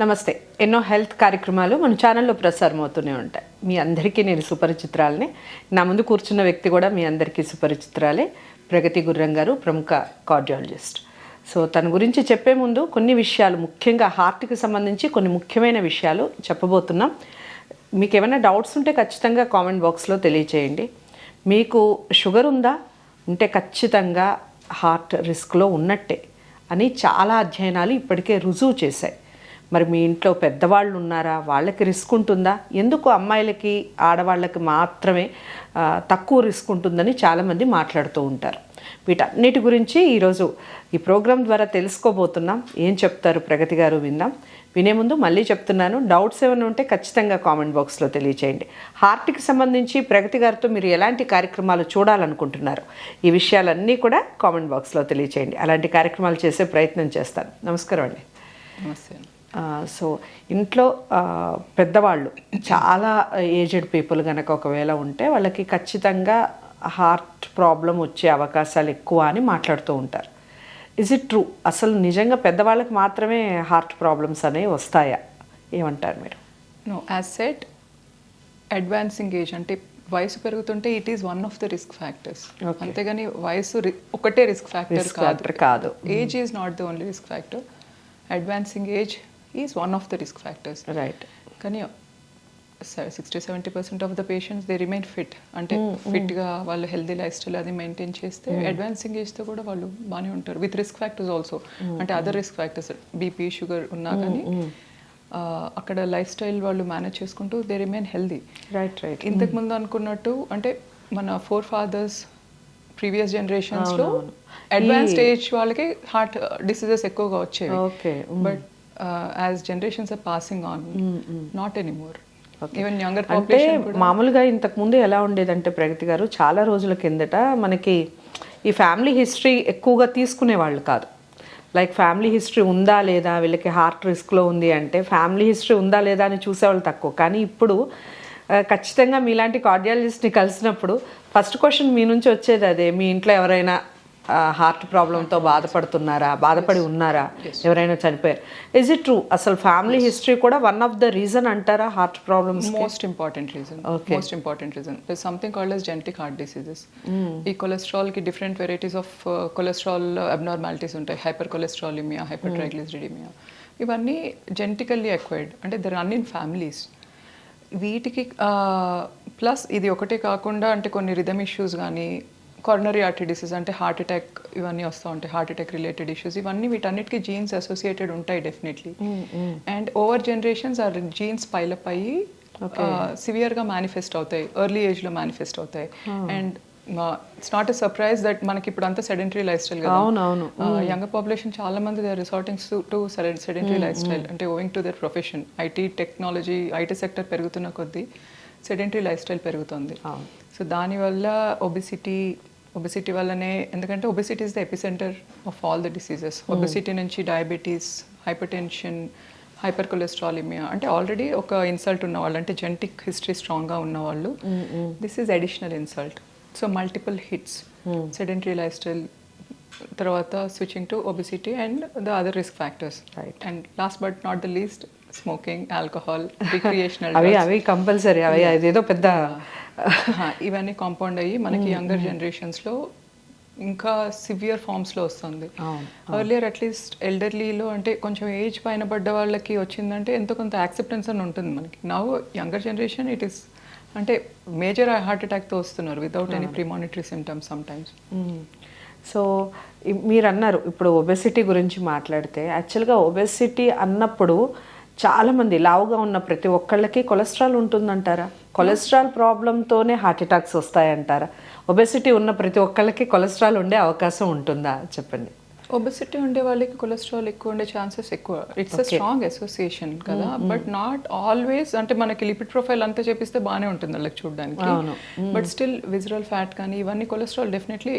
నమస్తే. ఎన్నో హెల్త్ కార్యక్రమాలు మన ఛానల్లో ప్రసారం అవుతూనే ఉంటాయి. మీ అందరికీ నేను సుపరిచితురాలని. నా ముందు కూర్చున్న వ్యక్తి కూడా మీ అందరికీ సుపరిచితురాలే. ప్రగతి గుర్రం గారు, ప్రముఖ కార్డియాలజిస్ట్. సో తన గురించి చెప్పే ముందు కొన్ని విషయాలు, ముఖ్యంగా హార్ట్కి సంబంధించి కొన్ని ముఖ్యమైన విషయాలు చెప్పబోతున్నాం. మీకు ఏమైనా డౌట్స్ ఉంటే ఖచ్చితంగా కామెంట్ బాక్స్లో తెలియచేయండి. మీకు షుగర్ ఉందా? ఉంటే ఖచ్చితంగా హార్ట్ రిస్క్లో ఉన్నట్టే అని చాలా అధ్యయనాలు ఇప్పటికే రుజువు చేశాయి. మరి మీ ఇంట్లో పెద్దవాళ్ళు ఉన్నారా? వాళ్ళకి రిస్క్ ఉంటుందా? ఎందుకు అమ్మాయిలకి ఆడవాళ్ళకి మాత్రమే తక్కువ రిస్క్ ఉంటుందని చాలామంది మాట్లాడుతూ ఉంటారు. వీటన్నిటి గురించి ఈరోజు ఈ ప్రోగ్రాం ద్వారా తెలుసుకోబోతున్నాం. ఏం చెప్తారు ప్రగతి గారు విందాం. వినే ముందు మళ్ళీ చెప్తున్నాను, డౌట్స్ ఏమైనా ఉంటే ఖచ్చితంగా కామెంట్ బాక్స్లో తెలియచేయండి. హార్ట్కి సంబంధించి ప్రగతి గారితో మీరు ఎలాంటి కార్యక్రమాలు చూడాలనుకుంటున్నారు, ఈ విషయాలన్నీ కూడా కామెంట్ బాక్స్లో తెలియచేయండి. అలాంటి కార్యక్రమాలు చేసే ప్రయత్నం చేస్తాను. నమస్కారం అండి. నమస్తే. సో ఇంట్లో పెద్దవాళ్ళు, చాలా ఏజ్డ్ పీపుల్ కనుక ఒకవేళ ఉంటే వాళ్ళకి ఖచ్చితంగా హార్ట్ ప్రాబ్లం వచ్చే అవకాశాలు ఎక్కువ అని మాట్లాడుతూ ఉంటారు. Is it true? అసలు నిజంగా పెద్దవాళ్ళకి మాత్రమే హార్ట్ ప్రాబ్లమ్స్ అనేవి వస్తాయా? ఏమంటారు మీరు? No, as said, advancing age అంటే వయసు పెరుగుతుంటే it is one of the risk factors. అంతేగాని వయసు ఒకటే రిస్క్ ఫ్యాక్టర్ కాదు. Age is not the only risk factor. Advancing age is one of the risk factors. Right. కానీ 60-70% of the patients they remain fit. అంటే ఫిట్గా వాళ్ళు healthy life style అది maintain చేస్తే అడ్వాన్సింగ్ ఏజ్తో కూడా వాళ్ళు బాగానే ఉంటారు. విత్ రిస్క్ ఫ్యాక్టర్స్ ఆల్సో, అంటే other risk factors, BP, sugar ఉన్నా కానీ అక్కడ లైఫ్ స్టైల్ వాళ్ళు మేనేజ్ చేసుకుంటూ they remain healthy. Right right. ఇంతకుముందు అనుకున్నట్టు అంటే మన ఫోర్ ఫాదర్స్ ప్రీవియస్ జనరేషన్స్లో అడ్వాన్స్డ్ ఏజ్ వాళ్ళకి హార్ట్ డిసీజెస్ ఎక్కువగా వచ్చేవి. But as generations are passing on, not anymore. Even younger అంటే మామూలుగా ఇంతకుముందు ఎలా ఉండేదంటే ప్రగతి గారు, చాలా రోజుల కిందట మనకి ఈ ఫ్యామిలీ హిస్టరీ ఎక్కువగా తీసుకునేవాళ్ళు కాదు. లైక్ ఫ్యామిలీ హిస్టరీ ఉందా లేదా, వీళ్ళకి హార్ట్ రిస్క్లో ఉంది అంటే ఫ్యామిలీ హిస్టరీ ఉందా లేదా అని చూసేవాళ్ళు తక్కువ. కానీ ఇప్పుడు ఖచ్చితంగా మీలాంటి కార్డియాలజిస్ట్ని కలిసినప్పుడు ఫస్ట్ క్వశ్చన్ మీ నుంచి వచ్చేది అదే, మీ ఇంట్లో ఎవరైనా హార్ట్ ప్రాబ్లంతో బాధపడి ఉన్నారా, ఎవరైనా చనిపోయారు? Is it true? అసలు ఫ్యామిలీ హిస్టరీ కూడా వన్ ఆఫ్ ద రీజన్ అంటారా heart problems? Most important reason. There something called as genetic heart diseases. ఈ కొలెస్ట్రాల్కి different varieties of cholesterol abnormalities ఉంటాయి. హైపర్ కొలెస్ట్రాలిమియా, హైపర్ ట్రైగ్లిసరిడిమియా, ఇవన్నీ జెనెటికల్లీ అక్వైర్డ్. అంటే there run in families. వీటికి plus ఇది ఒకటే కాకుండా అంటే కొన్ని రిథమ్ ఇష్యూస్ కానీ, కారోనరీ ఆర్టరీ డిసీజ్ అంటే హార్ట్ అటాక్, ఇవన్నీ వస్తూ ఉంటాయి. హార్ట్ అటాక్ రిలేటెడ్ ఇష్యూస్, ఇవన్నీ వీటన్నిటికీ జీన్స్ అసోసియేటెడ్ ఉంటాయి డెఫినెట్లీ. అండ్ ఓవర్ జనరేషన్స్ ఆ జీన్స్ పైలప్ అయ్యి సివియర్గా మేనిఫెస్ట్ అవుతాయి, ఎర్లీ ఏజ్లో మేనిఫెస్ట్ అవుతాయి. And it's not a surprise that మనకి ఇప్పుడు అంతా సెడెంటరీ లైఫ్ స్టైల్ కదా. అవునవును. యంగర్ పాపులేషన్ చాలా మంది they are resorting to sedentary life style, అంటే owing to their profession. IT technology, IT sector పెరుగుతున్న కొద్దీ సెడెంటరీ లైఫ్ స్టైల్ పెరుగుతుంది. సో దానివల్ల ఒబెసిటీ వల్లనే, ఎందుకంటే obesity is the epicentre of all the diseases. Obesity నుంచి diabetes, hypertension, hypercholesterolaemia, అంటే already ఒక ఇన్సల్ట్ ఉన్నవాళ్ళు, అంటే జెనెటిక్ హిస్టరీ స్ట్రాంగ్గా ఉన్నవాళ్ళు, this is additional insult. So multiple hits, sedentary life style, తర్వాత switching to obesity and the other risk factors. And last but not the least, smoking, alcohol, recreational, అవి compulsory. అదేదో పెద్ద ఇవన్నీ compound అయ్యి మనకి younger జనరేషన్స్లో ఇంకా సివియర్ ఫామ్స్లో వస్తుంది. Earlier at least ఎల్డర్లీలో అంటే కొంచెం ఏజ్ పైన పడ్డ వాళ్ళకి వచ్చిందంటే ఎంతో కొంత యాక్సెప్టెన్స్ అని ఉంటుంది మనకి. Now younger generation it is అంటే మేజర్ హార్ట్ అటాక్తో వస్తున్నారు without any premonitory symptoms sometimes. So మీరు అన్నారు ఇప్పుడు ఒబెసిటీ గురించి మాట్లాడితే, యాక్చువల్గా ఒబెసిటీ అన్నప్పుడు చాలామంది లావుగా ఉన్న ప్రతి ఒక్కళ్ళకి కొలెస్ట్రాల్ ఉంటుందంటారా? కొలెస్ట్రాల్ ప్రాబ్లంతోనే హార్ట్ అటాక్స్ వస్తాయంటారా? ఒబెసిటీ ఉన్న ప్రతి ఒక్కళ్ళకి కొలెస్ట్రాల్ ఉండే అవకాశం ఉంటుందా? చెప్పండి. ఒబెసిటీ ఉండే వాళ్ళకి కొలెస్ట్రాల్ ఎక్కువ ఉండే ఛాన్సెస్ ఎక్కువ. ఇట్స్ అ స్ట్రాంగ్ అసోసియేషన్ కదా, బట్ నాట్ ఆల్వేస్. అంటే మనకి లిపిడ్ ప్రొఫైల్ అంతా చేపిస్తే బాగానే ఉంటుంది వాళ్ళకి చూడడానికి, బట్ స్టిల్ విజరల్ ఫ్యాట్ కానీ ఇవన్నీ cholesterol definitely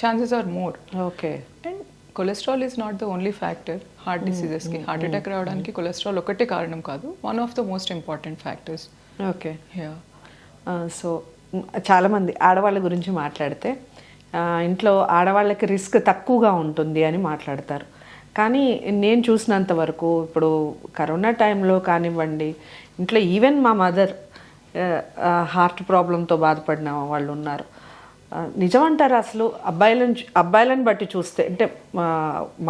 chances are more. Okay. And cholesterol is not the only factor heart డిసీజెస్కి. హార్ట్ అటాక్ రావడానికి కొలెస్ట్రాల్ ఒకటే కారణం కాదు, one of the most important factors. Okay. So చాలామంది ఆడవాళ్ళ గురించి మాట్లాడితే ఇంట్లో ఆడవాళ్ళకి రిస్క్ తక్కువగా ఉంటుంది అని మాట్లాడతారు. కానీ నేను చూసినంత వరకు ఇప్పుడు కరోనా టైంలో కానివ్వండి, ఇంట్లో ఈవెన్ మా మదర్ హార్ట్ ప్రాబ్లంతో బాధపడిన వాళ్ళు ఉన్నారు. నిజమంటారు అసలు అబ్బాయిలను బట్టి చూస్తే, అంటే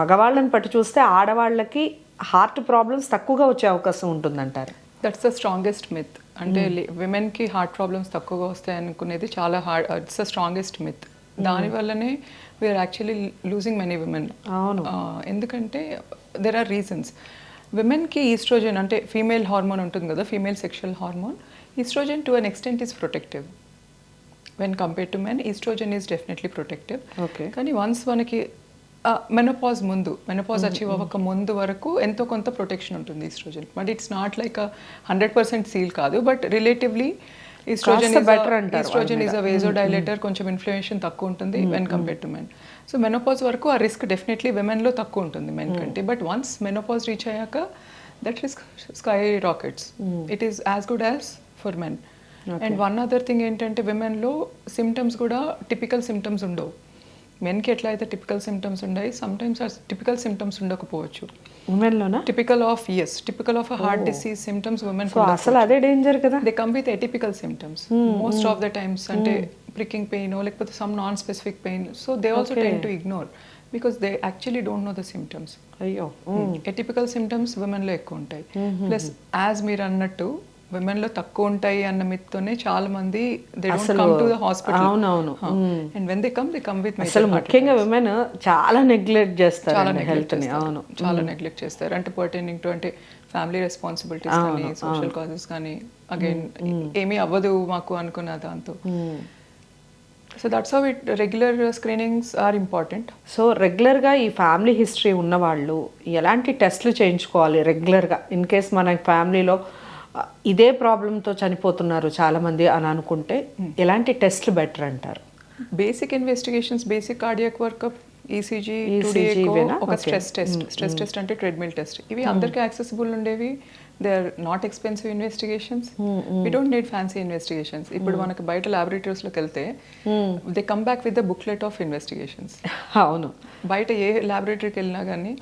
మగవాళ్ళని బట్టి చూస్తే ఆడవాళ్ళకి హార్ట్ ప్రాబ్లమ్స్ తక్కువగా వచ్చే అవకాశం ఉంటుందంటారు? That's the strongest myth. అంటే విమెన్కి హార్ట్ ప్రాబ్లమ్స్ తక్కువగా వస్తాయి అనుకునేది చాలా hard. It's the strongest myth. దానివల్లనే we are actually losing many women. అవును. ఎందుకంటే దెర్ ఆర్ రీజన్స్. విమెన్కి ఈస్ట్రోజన్ అంటే ఫీమేల్ హార్మోన్ ఉంటుంది కదా, female sexual hormone. Oestrogen to an extent is protective. When compare to men oestrogen is definitely protective. Okay. కానీ once మనకి menopause achieve అవ్వక ముందు వరకు ఎంతో కొంత ప్రొటెక్షన్ ఉంటుంది oestrogen. But it's not like 100% seal కాదు, but relatively oestrogen is a vasodilator. కొంచెం ఇన్ఫ్లమేషన్ తక్కువ ఉంటుంది when compare to men. So menopause వరకు ఆ రిస్క్ డెఫినెట్లీ విమెన్లో తక్కువ ఉంటుంది మెన్ కంటే. బట్ వన్స్ మెనోపాజ్ రీచ్ అయ్యాక that risk skyrockets. It is as good as for men. And one other thing ఏంటంటే విమెన్లో సిమ్టమ్స్ కూడా టిపికల్ సిమ్టమ్స్ ఉండవు. మెన్కి ఎట్లా అయితే టిపికల్ సిమ్టమ్స్ ఉన్నాయి, సమ్టైమ్స్ ఆ టిపికల్ సిమ్టమ్స్ ఉండకపోవచ్చు. ఉమెన్లోనా? Typical of heart disease symptoms women. అసలు అదే డేంజర్ కదా. They come with atypical symptoms most of the times. అంటే ప్రికింగ్ పెయిన్ లేకపోతే some non specific pain. So they also tend to ignore because they actually don't know the symptoms. అయ్యో. Atypical symptoms విమెన్లో ఎక్కువ ఉంటాయి. Plus as మీరు అన్నట్టు విమెన్లో తక్కువ ఉంటాయి అన్న మిత్తోనే చాలా మంది they don't come to the hospital. అవునవును. And when they come with అసలు ముఖ్యంగా విమెన్ చాలా నెగ్లెక్ట్ చేస్తారు, చాలా హెల్త్ ని. అవును, చాలా నెగ్లెక్ట్ చేస్తారు. అంటే పర్టైనింగ్ టు అంటే ఫ్యామిలీ రెస్పాన్సిబిలిటీస్ కానీ సోషల్ కాజెస్ కానీ అగైన్ ఏమీ అవ్వదు మాకు అనుకున్న దాంతో. So that's how it regular screenings are important. So రెగ్యులర్గా ఈ ఫ్యామిలీ హిస్టరీ ఉన్న వాళ్ళు ఎలాంటి టెస్ట్లు చేయించుకోవాలి రెగ్యులర్గా? ఇన్ కేస్ మన ఫ్యామిలీలో ఇదే ప్రాబ్లంతో చనిపోతున్నారు చాలామంది అని అనుకుంటే ఎలాంటి టెస్ట్లు బెటర్ అంటారు? Basic investigations, basic cardiac workup, ECG, ఒక స్ట్రెస్ టెస్ట్ అంటే ట్రెడ్మిల్ టెస్ట్. ఇవి అందరికీ యాక్సెసిబుల్ ఉండేవి. They are not expensive investigations. We don't need fancy investigations. ఇప్పుడు మనకు బయట ల్యాబొరేటరీస్లోకి వెళ్తే they come back with the booklet of investigations. అవును. బయట ఏ ల్యాబొరేటరీకి వెళ్ళినా కానీ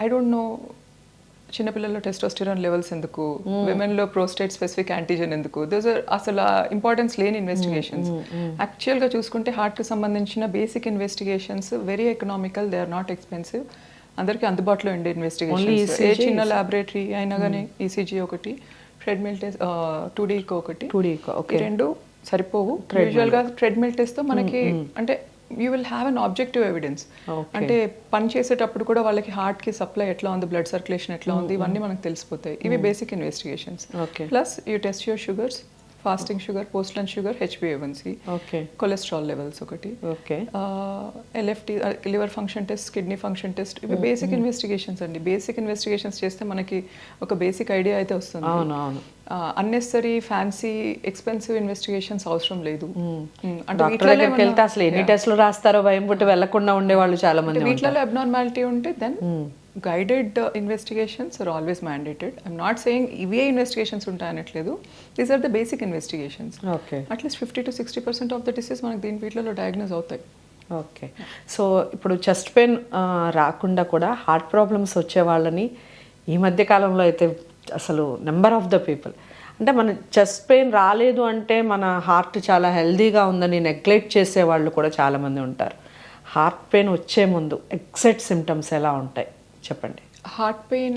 ఐ డోంట్ నో చిన్నపిల్లల్లో టెస్టోస్టిరాన్ లెవెల్స్ ఎందుకు, విమెన్లో ప్రోస్టేట్ స్పెసిఫిక్ యాంటీజెన్ ఎందుకు, దోస్ ఆర్ అసలు ఇంపార్టెన్స్ లేని ఇన్వెస్టిగేషన్స్. యాక్చువల్గా చూసుకుంటే హార్ట్కి సంబంధించిన basic investigations very economical, they are not expensive, అందరికీ అందుబాటులో ఉండే ఇన్వెస్టిగేషన్స్. ఏ చిన్న ల్యాబొరేటరీ అయినా కానీ ఈసీజీ ఒకటి, ట్రెడ్మిల్ టెస్ట్ 2D ఒకటి, ఈ రెండు సరిపోవు. యూజువల్గా ట్రెడ్మిల్ టెస్ట్తో మనకి అంటే you will have an objective evidence. అంటే పని చేసేటప్పుడు కూడా వాళ్ళకి హార్ట్కి సప్లై ఎట్లా ఉంది, బ్లడ్ సర్క్యులేషన్ ఎట్లా ఉంది, ఇవన్నీ మనకు తెలిసిపోతాయి. ఇవి basic investigations. Plus you test your sugars, fasting sugar, post lunch sugar, HbA1c, cholesterol levels ఒకటి, LFT liver function test, kidney function test. ఇవి బేసిక్ ఇన్వెస్టిగేషన్స్ అండి. బేసిక్ ఇన్వెస్టిగేషన్స్ చేస్తే మనకి ఒక బేసిక్ ఐడియా అయితే వస్తుంది. అన్నెసరీ ఫ్యాన్సీ ఎక్స్పెన్సివ్ ఇన్వెస్టిగేషన్స్ అవసరం లేదు. అంటే అసలు ఎన్ని టెస్ట్లు రాస్తారో భయం పుట్టి వెళ్లకుండా ఉండేవాళ్ళు చాలా మంది. వీటిలో అబ్నార్మాలిటీ ఉంటే then guided investigations are always mandated. I'm not saying ఇవే ఇన్వెస్టిగేషన్స్ ఉంటాయనట్లేదు. These are the basic investigations. At least 50 to 60% of the disease మనకి దీని వీటిలో డయాగ్నోస్ అవుతాయి. ఓకే. సో ఇప్పుడు చెస్ట్ పెయిన్ రాకుండా కూడా హార్ట్ ప్రాబ్లమ్స్ వచ్చే వాళ్ళని ఈ మధ్య కాలంలో అయితే అసలు నెంబర్ ఆఫ్ ద పీపుల్, అంటే మన చెస్ట్ పెయిన్ రాలేదు అంటే మన హార్ట్ చాలా హెల్దీగా ఉందని నెగ్లెక్ట్ చేసే వాళ్ళు కూడా చాలామంది ఉంటారు. హార్ట్ పెయిన్ వచ్చే ముందు ఎగ్జాక్ట్ సిమ్టమ్స్ ఎలా ఉంటాయి చెప్పండి? Heart pain,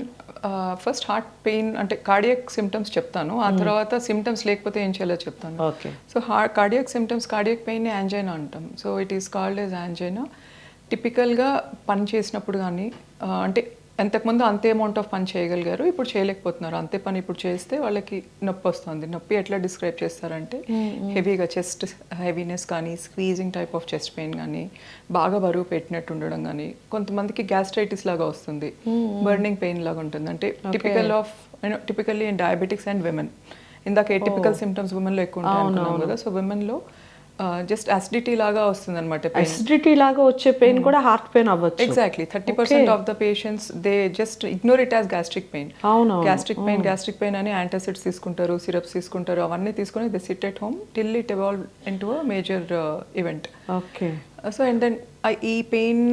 first heart pain అంటే కార్డియాక్ సిమ్టమ్స్ చెప్తాను, ఆ తర్వాత సిమ్టమ్స్ లేకపోతే ఏం చేయాలో చెప్తాను. Okay. So cardiac symptoms, cardiac pain angina అంటాం. So it is called as angina. టిపికల్గా పని చేసినప్పుడు కానీ అంటే ఎంతకుముందు అంతే అమౌంట్ ఆఫ్ పని చేయగలిగారు, ఇప్పుడు చేయలేకపోతున్నారు. అంతే పని ఇప్పుడు చేస్తే వాళ్ళకి నొప్పి వస్తుంది. నొప్పి ఎట్లా డిస్క్రైబ్ చేస్తారంటే హెవీగా చెస్ట్ హెవీనెస్ కానీ, squeezing type of chest pain కానీ, బాగా బరువు పెట్టినట్టు ఉండడం కానీ, కొంతమందికి గ్యాస్ట్రైటిస్ లాగా వస్తుంది, బర్నింగ్ పెయిన్ లాగా ఉంటుంది. అంటే typically in diabetics and women. ఇందాక ఎటిపికల్ సిమ్టమ్స్ విమెన్లో ఎక్కువ ఉంటాయి అనుకున్నాం కదా. సో విమెన్లో జస్ట్ అసిడిటీ లాగా వస్తుంది అనమాట. అసిడిటీ లాగా వచ్చే పెయిన్ కూడా హార్ట్ పెయిన్ అవ్వచ్చు. Exactly 30% of the patients they just ignore it as gastric pain. Gastric pain అని యాంటాసిడ్స్ తీసుకుంటారు, సిరప్స్ తీసుకుంటారు, అవన్నీ తీసుకొని they sit at home till it evolve into a major event. Okay. So and then ఈ pain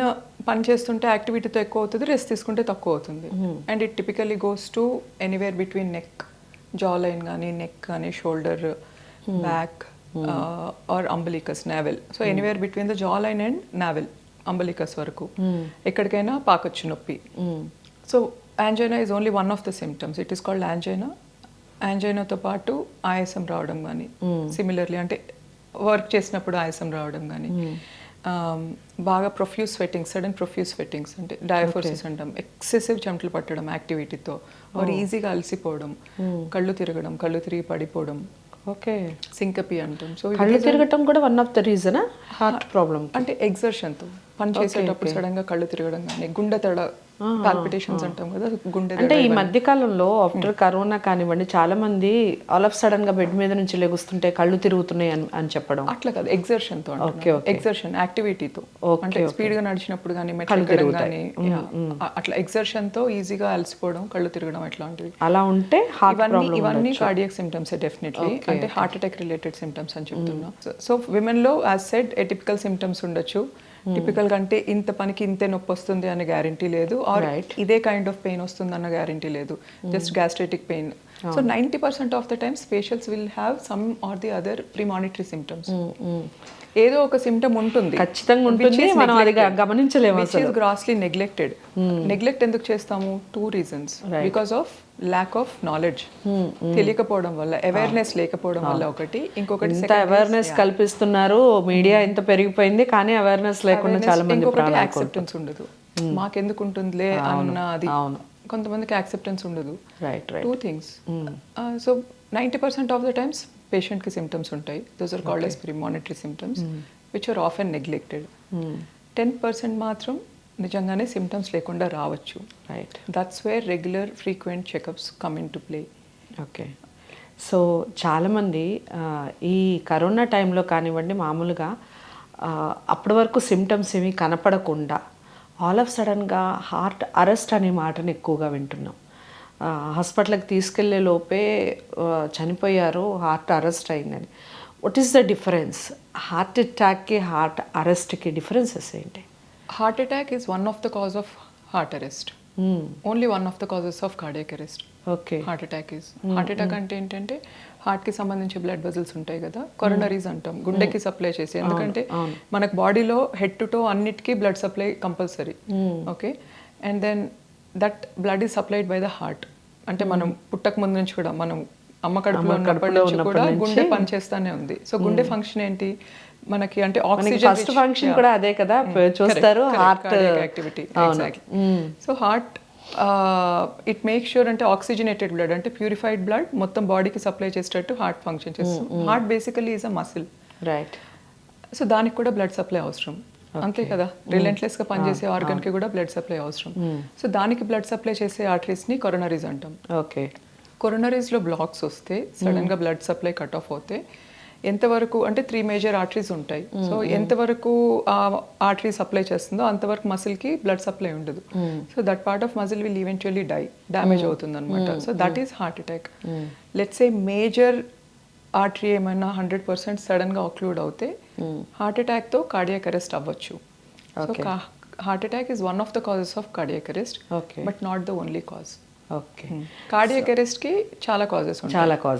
పని చేస్తుంటే యాక్టివిటీతో ఎక్కువ అవుతుంది, రెస్ట్ తీసుకుంటే తక్కువ అవుతుంది. And it typically goes to anywhere between neck, jaw line కానీ, నెక్ కానీ, shoulder, back are అంబలికస్, navel. So anywhere between the jaw line and navel, umbilicus వరకు ఎక్కడికైనా పాకొచ్చు నొప్పి. So angina is only one of the symptoms. It is called angina. యాంజైనాతో పాటు ఆయాసం రావడం కానీ, సిమిలర్లీ అంటే వర్క్ చేసినప్పుడు ఆయాసం రావడం కానీ, బాగా ప్రొఫ్యూస్ స్వెట్టింగ్స్, సడన్ ప్రొఫ్యూస్ స్వెట్టింగ్స్ అంటే డయాఫోర్సిస్ అంటాం, ఎక్సెసివ్ చెమటలు పట్టడం యాక్టివిటీతో, ఆర్ ఈజీగా అలసిపోవడం, కళ్ళు తిరగడం, కళ్ళు తిరిగి పడిపోవడం, ఓకే, సింకపీ అంటాం. సో కళ్ళు తిరగటం కూడా వన్ ఆఫ్ ద రీజనా హార్ట్ ప్రాబ్లమ్? అంటే ఎగ్జర్షన్తో పని చేసేటప్పుడు సడన్ గా కళ్ళు తిరగడం కానీ, గుండె తడ పాల్పిటేషన్స్ అంటాం కదా, గుండె అంటే ఈ మధ్య కాలంలో ఆఫ్టర్ కరోనా కానివ్వండి, చాలా మంది ఆల్ ఆఫ్ సడన్ గా బెడ్ మీద నుంచి లెగుస్తుంటే కళ్ళు తిరుగుతున్నాయి అని చెప్పడం. అట్లా కాదు, ఎగ్జర్షన్ తో, ఎగ్జర్షన్ యాక్టివిటీతో, అంటే స్పీడ్ గా నడిచినప్పుడు కానీ, మెట్లు కానీ, అట్లా ఎగ్జర్షన్ తో ఈజీగా అలసిపోవడం, కళ్ళు తిరగడం ఇట్లాంటివి. అలా ఉంటే ఇవన్నీ కార్డియాక్ సిమ్టమ్స్ డెఫినెట్లీ, అంటే హార్ట్ అటాక్ రిలేటెడ్ సిమ్టమ్స్ అని చెప్తున్నా. సో విమెన్ లో యాజ్ సెడ్ ఎటిపికల్ సిమ్టమ్స్ ఉండొచ్చు. టిపికల్ గా అంటే ఇంత పనికి ఇంతే నొప్పి వస్తుంది అనే గ్యారంటీ లేదు, ఆర్ ఇదే కైండ్ ఆఫ్ పెయిన్ వస్తుంది అన్న గ్యారంటీ లేదు, just gastritic pain. So 90% of the times patients will have some or the other premonitory symptoms. ఏదో ఒక సిమ్టమ్ ఉంటుంది, ఖచ్చితంగా ఉంటుంది, మనం అది గమనించలేము. Grossly neglected. నెగ్లెక్ట్ ఎందుకు చేస్తాము? 2 reasons. Because of lack of knowledge, తెలియకపోవడం వల్ల, అవేర్నెస్ లేకపోవడం వల్ల ఒకటి, ఇంకొకటి అవేర్నెస్ కల్పిస్తున్నారు, మీడియా ఇంత పెరిగిపోయింది కానీ అవేర్నెస్ లేకుండా చాలా మంది, ఇంకొకటి యాక్సెప్టెన్స్ ఉండదు, మాకెందుకు ఉంటుందిలే అన్నది. కొంతమందికి యాక్సెప్టెన్స్ ఉండదు. Right, 2 things. So 90% of the times patient కి సిమ్టమ్స్ ఉంటాయి. Those are called as premonitory symptoms which are often neglected. 10% మాత్రం నిజంగానే సిమ్టమ్స్ లేకుండా రావచ్చు. Right, that's where regular frequent checkups come in to play. Okay. So చాలామంది ఈ corona టైంలో కానివ్వండి, మామూలుగా అప్పటి వరకు సిమ్టమ్స్ ఏమీ కనపడకుండా ఆల్ ఆఫ్ సడన్గా హార్ట్ అరెస్ట్ అనే మాటను ఎక్కువగా వింటున్నాం. హాస్పిటల్కి తీసుకెళ్లే లోపే చనిపోయారు, హార్ట్ అరెస్ట్ అయిందని. What is the difference? Heart అటాక్కి హార్ట్ అరెస్ట్కి డిఫరెన్సెస్ ఏంటి? Heart attack is one of the cause of heart arrest, only one of the causes of cardiac arrest. Okay. Heart attack is, heart attack అంటే ఏంటంటే heart కి సంబంధించి blood vessels ఉంటాయి కదా, కొరోనరీస్ అంటాం, గుండెకి సప్లై చేసి. ఎందుకంటే మనకు బాడీలో హెడ్ టు టో అన్నిటికీ blood supply compulsory. Okay. And then that blood is supplied by the heart. అంటే మనం పుట్టక ముందు నుంచి కూడా, మనం అమ్మ కడుపులో ఉన్నప్పటి నుంచి కూడా గుండె పనిచేస్తానే ఉంది. సో గుండె ఫంక్షన్ ఏంటి మనకి అంటే ఆక్సిజన్, ఫస్ట్ ఫంక్షన్ కూడా అదే కదా చూస్తారు, heart activity. So heart it make sure అంటే ఆక్సిజనేటెడ్ బ్లడ్, అంటే ప్యూరిఫైడ్ బ్లడ్ మొత్తం బాడీకి సప్లై చేసేటట్టు హార్ట్ ఫంక్షన్ చేస్తుంది. Heart basically is a muscle. Right. So దానికి కూడా బ్లడ్ సప్లై అవసరం, అంతే కదా. రిలెంట్లెస్ గా పనిచేసే ఆర్గన్ కి కూడా బ్లడ్ సప్లై అవసరం. సో దానికి బ్లడ్ సప్లై చేసే ఆర్టరీస్ ని కొరోనరీస్ అంటాం. ఓకే. కొరోనరీస్ లో బ్లాక్స్ వస్తే, సడన్ గా బ్లడ్ సప్లై కట్ ఆఫ్ అవుతే, ఎంతవరకు అంటే 3 మేజర్ ఆర్టరీస్ ఉంటాయి. సో ఎంతవరకు ఆ ఆర్టరీ సప్లై చేస్తుందో అంతవరకు మసిల్ కి బ్లడ్ సప్లై ఉండదు. So that part of muscle will eventually die, damage అవుతుంది అనమాట. So that is heart attack. Let's say major artery ఏమైనా 100% సడన్ గా ఆక్లూడ్ అవుతే హార్ట్ అటాక్ తో కార్డియాక్ అరెస్ట్ అవ్వచ్చు. So heart attack is one of the causes of cardiac arrest, but not the only cause. Okay. Cardiac arrest కి చాలా causes ఉంటాయి,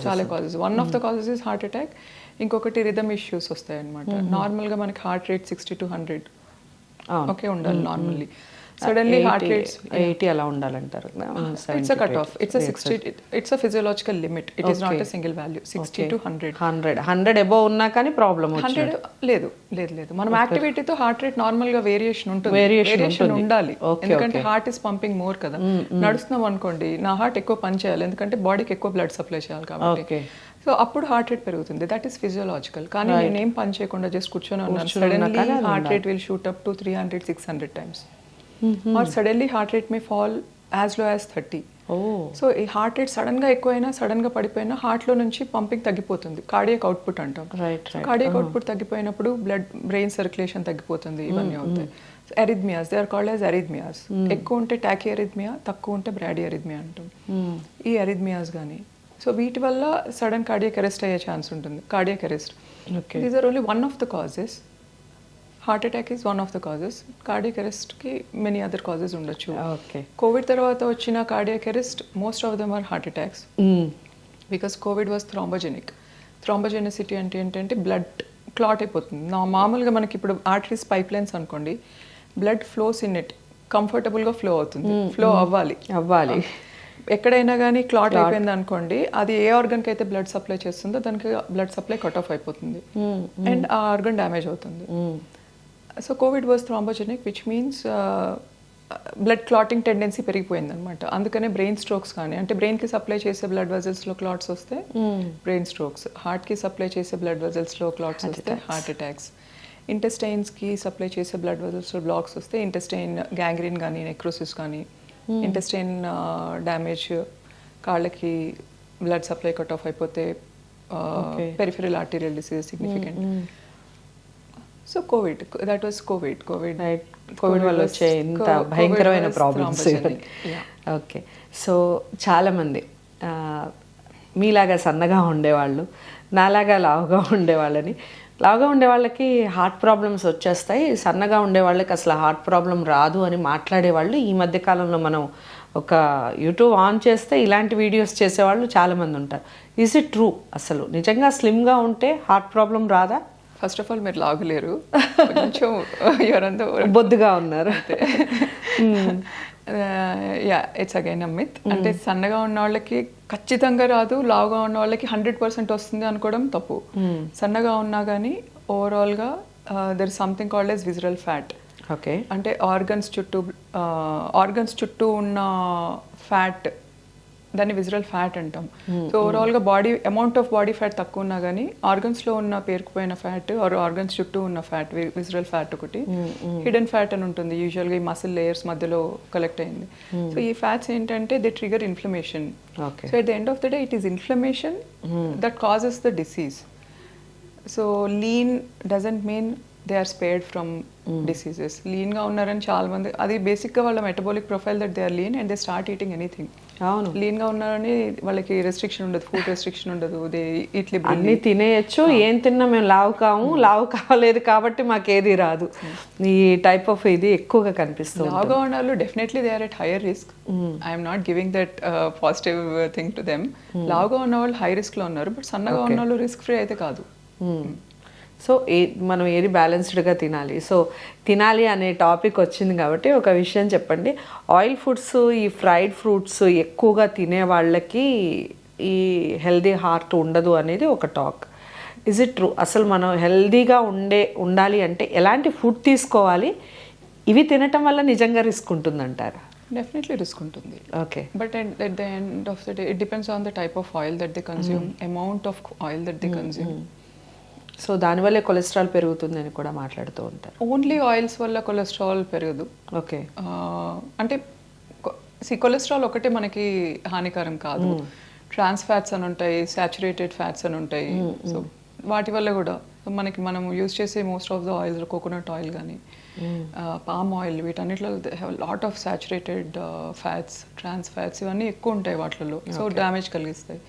చాలా causes. One of the causes is heart attack. ఇంకొకటి rhythm issues వస్తాయి అనమాట. Normal గా మనకి heart rate 60 to 100 okay ఉండాలి నార్మల్లీ. సడన్లీ హార్ట్ రేట్స్ 80 అలా ఉండాలంటారు. It's a cut off, it's a 60, it's a physiological limit, it is not a single value. 60 to 100 above ఉన్నా కానీ ప్రాబ్లం 100 లేదు. మనం యాక్టివిటీతో హార్ట్ రేట్ నార్మల్ గా వేరియేషన్ ఉంటుంది, variation ఉండాలి. ఎందుకంటే హార్ట్ ఇస్ పంపింగ్ మోర్ కదా. నడుస్తున్నాం అనుకోండి, నా హార్ట్ ఎక్కువ పని చేయాలి ఎందుకంటే బాడీకి ఎక్కువ బ్లడ్ సప్లై చేయాలి కాబట్టి. సో అప్పుడు హార్ట్ రేట్ పెరుగుతుంది, దట్ ఈస్ ఫిజియోలాజికల్. కానీ నేనేం పని చేయకుండా జస్ట్ కూర్చొని ఉన్నాను, suddenly heart rate will shoot up to 300-600 times. Or suddenly heart rate may fall as low as 30. So ఈ హార్ట్ రేట్ సడన్ గా ఎక్కువైనా, సడన్ గా పడిపోయినా హార్ట్ లో నుంచి పంపింగ్ తగ్గిపోతుంది, కార్డియాక్ అవుట్పుట్ అంటాం. కార్డియాక్ అవుట్పుట్ తగ్గిపోయినప్పుడు బ్లడ్ బ్రెయిన్ సర్క్యులేషన్ తగ్గిపోతుంది, ఇవన్నీ అవుతాయి. Arrhythmias, they are called as arrhythmias. ఎక్కువ ఉంటే టాకీ అరిథ్మియా, తక్కువ ఉంటే బ్రాడీ అరిథ్మియా అంటాం. ఈ అరిథ్మియాస్ కానీ, సో వీటి వల్ల సడన్ కార్డియాక్ అరెస్ట్ అయ్యే ఛాన్స్ ఉంటుంది, cardiac arrest. These are only one of the causes. Heart attack is one of the causes. Cardiac అరెస్ట్కి మెనీ అదర్ కాజెస్ ఉండొచ్చు. ఓకే. కోవిడ్ తర్వాత వచ్చిన cardiac arrest most of them are heart attacks, because COVID was thrombogenic. Thrombogenicity అంటే ఏంటంటే blood clot అయిపోతుంది. మామూలుగా మనకి ఇప్పుడు ఆర్టరీస్ పైప్ లైన్స్ అనుకోండి, బ్లడ్ ఫ్లోస్ ఇన్ ఇట్, కంఫర్టబుల్గా ఫ్లో అవుతుంది, ఫ్లో అవ్వాలి. ఎక్కడైనా కానీ క్లాట్ అయిపోయింది అనుకోండి, అది ఏ ఆర్గన్కి అయితే బ్లడ్ సప్లై చేస్తుందో దానికి బ్లడ్ సప్లై కట్ ఆఫ్ అయిపోతుంది అండ్ ఆ ఆర్గన్ డ్యామేజ్ అవుతుంది. So COVID was thrombogenic, which means blood clotting tendency పెరిగిపోయింది అనమాట. అందుకనే బ్రెయిన్ స్ట్రోక్స్ కానీ, అంటే బ్రెయిన్కి సప్లై చేసే బ్లడ్ వెజల్స్లో క్లాట్స్ వస్తే బ్రెయిన్ స్ట్రోక్స్, హార్ట్కి సప్లై చేసే బ్లడ్ వెజల్స్లో క్లాట్స్ వస్తే హార్ట్ అటాక్స్, ఇంటెస్టైన్స్కి సప్లై చేసే బ్లడ్ వెజల్స్లో బ్లాక్స్ వస్తే ఇంటెస్టైన్ గ్యాంగ్రీన్ కానీ, నెక్రోసిస్ కానీ, ఇంటెస్టైన్ డ్యామేజ్, కాళ్ళకి బ్లడ్ సప్లై కట్ ఆఫ్ అయిపోతే peripheral arterial disease significant. So Covid, that was Covid వల్ల వచ్చే ఇంత భయంకరమైన ప్రాబ్లమ్స్. ఓకే. సో చాలామంది మీలాగా సన్నగా ఉండేవాళ్ళు, నాలాగా లావుగా ఉండేవాళ్ళని, లావుగా ఉండే వాళ్ళకి హార్ట్ ప్రాబ్లమ్స్ వచ్చేస్తాయి, సన్నగా ఉండే వాళ్ళకి అసలు హార్ట్ ప్రాబ్లం రాదు అని మాట్లాడేవాళ్ళు ఈ మధ్యకాలంలో మనం ఒక యూట్యూబ్ ఆన్ చేస్తే ఇలాంటి వీడియోస్ చేసేవాళ్ళు చాలామంది ఉంటారు. Is it true? అసలు నిజంగా స్లిమ్గా ఉంటే హార్ట్ ప్రాబ్లం రాదా? ఫస్ట్ ఆఫ్ ఆల్ మీరు లాగలేరు, కొంచెం ఎవరంతా బొద్దుగా ఉన్నారు. Yeah, it's again a myth. అంటే సన్నగా ఉన్న వాళ్ళకి ఖచ్చితంగా రాదు, లావుగా ఉన్న వాళ్ళకి 100% వస్తుంది అనుకోవడం తప్పు. సన్నగా ఉన్నా కానీ ఓవరాల్గా there is something called as visceral fat. Okay. అంటే ఆర్గన్స్ చుట్టూ ఉన్న ఫ్యాట్, దాన్ని విజరల్ ఫ్యాట్ అంటాం. సో ఓవరాల్గా అమౌంట్ ఆఫ్ బాడీ ఫ్యాట్ తక్కువ ఉన్నా కానీ ఆర్గన్స్లో ఉన్న పేరుకుపోయిన ఫ్యాట్ ఆర్ ఆర్గన్స్ చుట్టూ ఉన్న ఫ్యాట్, విజరల్ ఫ్యాట్ ఒకటి, హిడెన్ ఫ్యాట్ అని ఉంటుంది, యూజువల్గా ఈ మసిల్ లేయర్స్ మధ్యలో కలెక్ట్ అయింది. సో ఈ ఫ్యాట్స్ ఏంటంటే they trigger inflammation. So at the end of the day it is inflammation that causes the disease. So lean doesn't mean they are spared from diseases. లీన్గా ఉన్నారని చాలా మంది, అది బేసిక్గా వాళ్ళ metabolic profile that they are lean and they start eating anything. అవును, లీన్గా ఉన్నారని వాళ్ళకి రెస్ట్రిక్షన్ ఉండదు, ఫుడ్ రెస్ట్రిక్షన్ ఉండదు, దే ఇట్లీ అన్ని తినేయచ్చు, ఏం తిన్నా మేము లావు కావలేదు కాబట్టి మాకేది రాదు, ఈ టైప్ ఆఫ్ ఇది ఎక్కువగా కనిపిస్తుంది. లావుగా ఉన్న వాళ్ళు definitely they are at higher risk. I'm not giving that positive thing to them. లావుగా ఉన్న వాళ్ళు హై రిస్క్లో ఉన్నారు, బట్ సన్నగా ఉన్న వాళ్ళు రిస్క్ ఫ్రీ అయితే కాదు. సో మనం ఏది బ్యాలెన్స్డ్గా తినాలి, సో తినాలి అనే టాపిక్ వచ్చింది కాబట్టి ఒక విషయం చెప్పండి. ఆయిల్ ఫుడ్స్, ఈ ఫ్రైడ్ ఫ్రూట్స్ ఎక్కువగా తినే వాళ్ళకి ఈ హెల్దీ హార్ట్ ఉండదు అనేది ఒక టాక్. Is it true? అసలు మనం హెల్దీగా ఉండాలి అంటే ఎలాంటి ఫుడ్ తీసుకోవాలి? ఇవి తినటం వల్ల నిజంగా రిస్క్ ఉంటుందంటారా? డెఫినెట్లీ రిస్క్ ఉంటుంది. Okay. But at the end of the day it depends on the type of oil that they consume, amount of oil that they consume. So దానివల్లే కొలెస్ట్రాల్ పెరుగుతుందని కూడా మాట్లాడుతూ ఉంటారు. ఓన్లీ ఆయిల్స్ వల్ల cholesterol పెరగదు. Okay. అంటే cholesterol ఒకటే మనకి హానికరం కాదు. ట్రాన్స్ ఫ్యాట్స్ అని ఉంటాయి, సాచురేటెడ్ ఫ్యాట్స్ అని ఉంటాయి. సో వాటి వల్ల కూడా మనం యూజ్ చేసే most of the oils, coconut oil కానీ పామ్ ఆయిల్, వీటన్నిటిలో lot of saturated fats, trans fats ఇవన్నీ ఎక్కువ ఉంటాయి వాటిల్లో. సో డ్యామేజ్ కలిగిస్తాయి.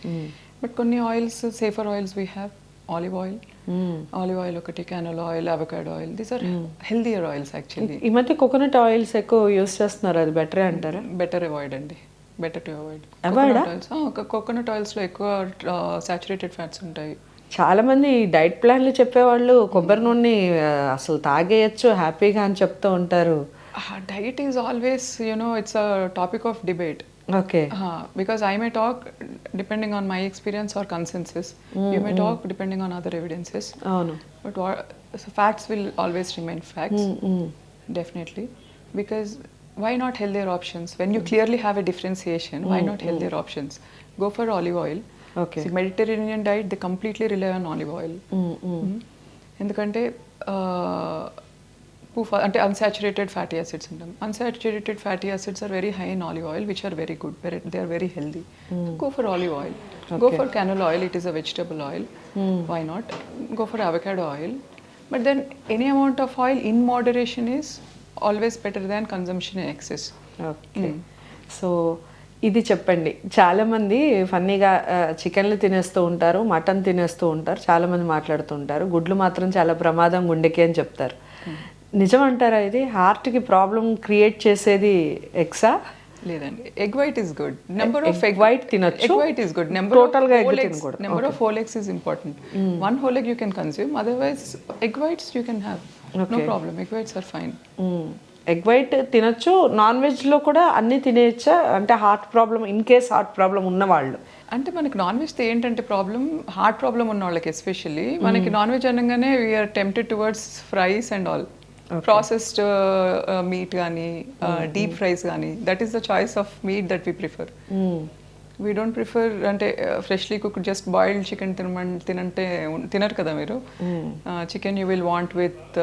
బట్ కొన్ని oils, safer oils we have. Olive oil ఒకటి, canola oil, avocado oil, these are healthier oils actually. ఈ మధ్య కోకోనట్ ఆయిల్స్ ఎక్కువ యూస్ చేస్తున్నారు, అది బెటరే అంటారా? బెటర్ అవాయిడ్ అండి, బెటర్ టు అవాయిడ్. కోకోనట్ ఆయిల్స్లో ఎక్కువ సాచురేటెడ్ ఫ్యాట్స్ ఉంటాయి. చాలా మంది డైట్ ప్లాన్లు చెప్పేవాళ్ళు కొబ్బరి నూనె అసలు తాగేయచ్చు హ్యాపీగా అని చెప్తూ ఉంటారు. Diet is always, it's a topic of debate. Okay. Because I may talk depending on my experience or consensus. You may talk depending on other evidences. Avunu. But so facts will always remain facts. Definitely. Because why not healthier options? When you clearly have a differentiation, why not healthier options? Go for olive oil. Okay. See, Mediterranean diet, they completely rely on olive oil. ఎందుకంటే అంటే unsaturated fatty acids అంటాం. Unsaturated fatty acids are very high in olive oil, which are very good. They are very healthy. Go for olive oil. Go for canola oil. It is a vegetable oil. Why not? Go for avocado oil. But then any amount of oil in moderation is always better than consumption in excess. Okay. So ఇది చెప్పండి. చాలామంది ఫన్నీగా చికెన్లు తినేస్తూ ఉంటారు, mutton తినేస్తూ ఉంటారు, చాలామంది మాట్లాడుతూ ఉంటారు, గుడ్లు మాత్రం చాలా ప్రమాదం గుండెకి అని చెప్తారు. నిజం అంటారా ఇది? హార్ట్కి ప్రాబ్లం క్రియేట్ చేసేది ఎగ్సా? లేదండి, egg white is good. Number of egg white తినొచ్చు, egg white is good. Number Total గా egg తినకూడదు. Number of whole eggs is important. One whole egg you can consume, otherwise egg whites you can have. No problem, egg whites are fine. Egg white తినొచ్చు. Non వెజ్లో కూడా అన్నీ తినేయచ్చా? అంటే heart problem, in case heart problem ఉన్నవాళ్ళు. అంటే మనకి non veg ఏంటంటే ప్రాబ్లం, హార్ట్ ప్రాబ్లం ఉన్న వాళ్ళకి ఎస్పెషల్లీ మనకి నాన్ వెజ్ అనగానే we are tempted towards fries and all, processed meat కానీ డీప్ ఫ్రైస్ కానీ. That is the choice of meat that we prefer. We don't prefer అంటే freshly cooked just boiled chicken తినంటే తినరు కదా మీరు. Chicken you will want with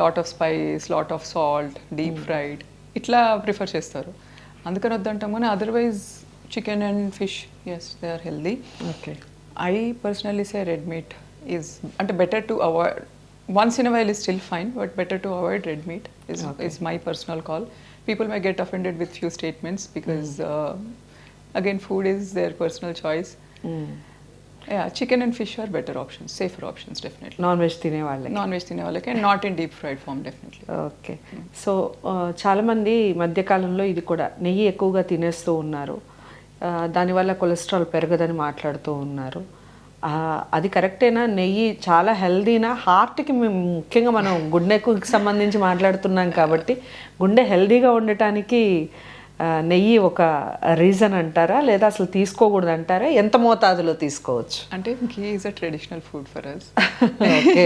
lot of spice, lot of salt, deep fried, ఇట్లా prefer చేస్తారు. అందుకని వద్దంటాం. కానీ otherwise chicken and fish, yes they are healthy. Okay. I personally say red meat is అంటే better to avoid. Once in a while is still fine, but better to avoid red meat is my personal call. People may get offended with few statements because again food is their personal choice. Yeah, chicken and fish are better options, safer options definitely. Non veg తినే వాళ్ళకి. Non-veg తినే వాళ్ళకి, and not in deep fried form definitely. Okay. So చాలామంది మధ్యకాలంలో ఇది కూడా నెయ్యి ఎక్కువగా తినేస్తూ ఉన్నారు, దానివల్ల కొలెస్ట్రాల్ పెరగదని మాట్లాడుతూ ఉన్నారు. అది కరెక్టేనా? నెయ్యి చాలా హెల్దీనా? హార్ట్కి ముఖ్యంగా మనం గుండెకు సంబంధించి మాట్లాడుతున్నాం కాబట్టి గుండె హెల్దీగా ఉండటానికి నెయ్యి ఒక రీజన్ అంటారా, లేదా అసలు తీసుకోకూడదు అంటారా? ఎంత మోతాదులో తీసుకోవచ్చు? అంటే ghee is a traditional food for us.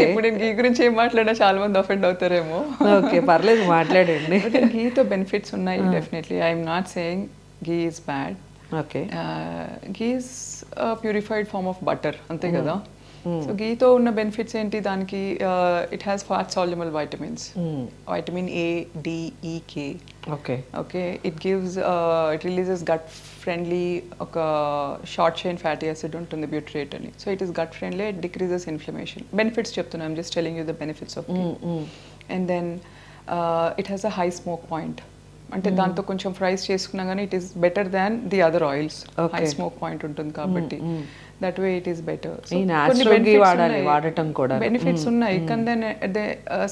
ఇప్పుడు నేను ఘీ గురించి ఏం మాట్లాడినా చాలా మంది అఫెండ్ అవుతారేమో. ఓకే, పర్లేదు మాట్లాడండి. ఘీతో బెనిఫిట్స్ ఉన్నాయి definitely. I'm not saying ghee is bad. Okay. Ghee is purified form of butter, అంతే కదా. సో ఘీతో ఉన్న బెనిఫిట్స్ ఏంటి దానికి? It has fat soluble vitamins, vitamin A, D, E, K. Okay. Okay. It gives, it releases gut friendly ఒక short chain fatty acid ఉంటుంది, butyrate అని. So it is gut friendly, it decreases inflammation. Benefits చెప్తున్నాను, I'm just telling you the benefits of ghee. And then it has a high smoke point. అంటే దాంతో కొంచెం fries చేసుకున్నా కానీ it is better than the other oils. High smoke point ఉంటుంది కాబట్టి that way it is better. వాడటం కూడా benefits ఉన్నాయి. కానీ then at the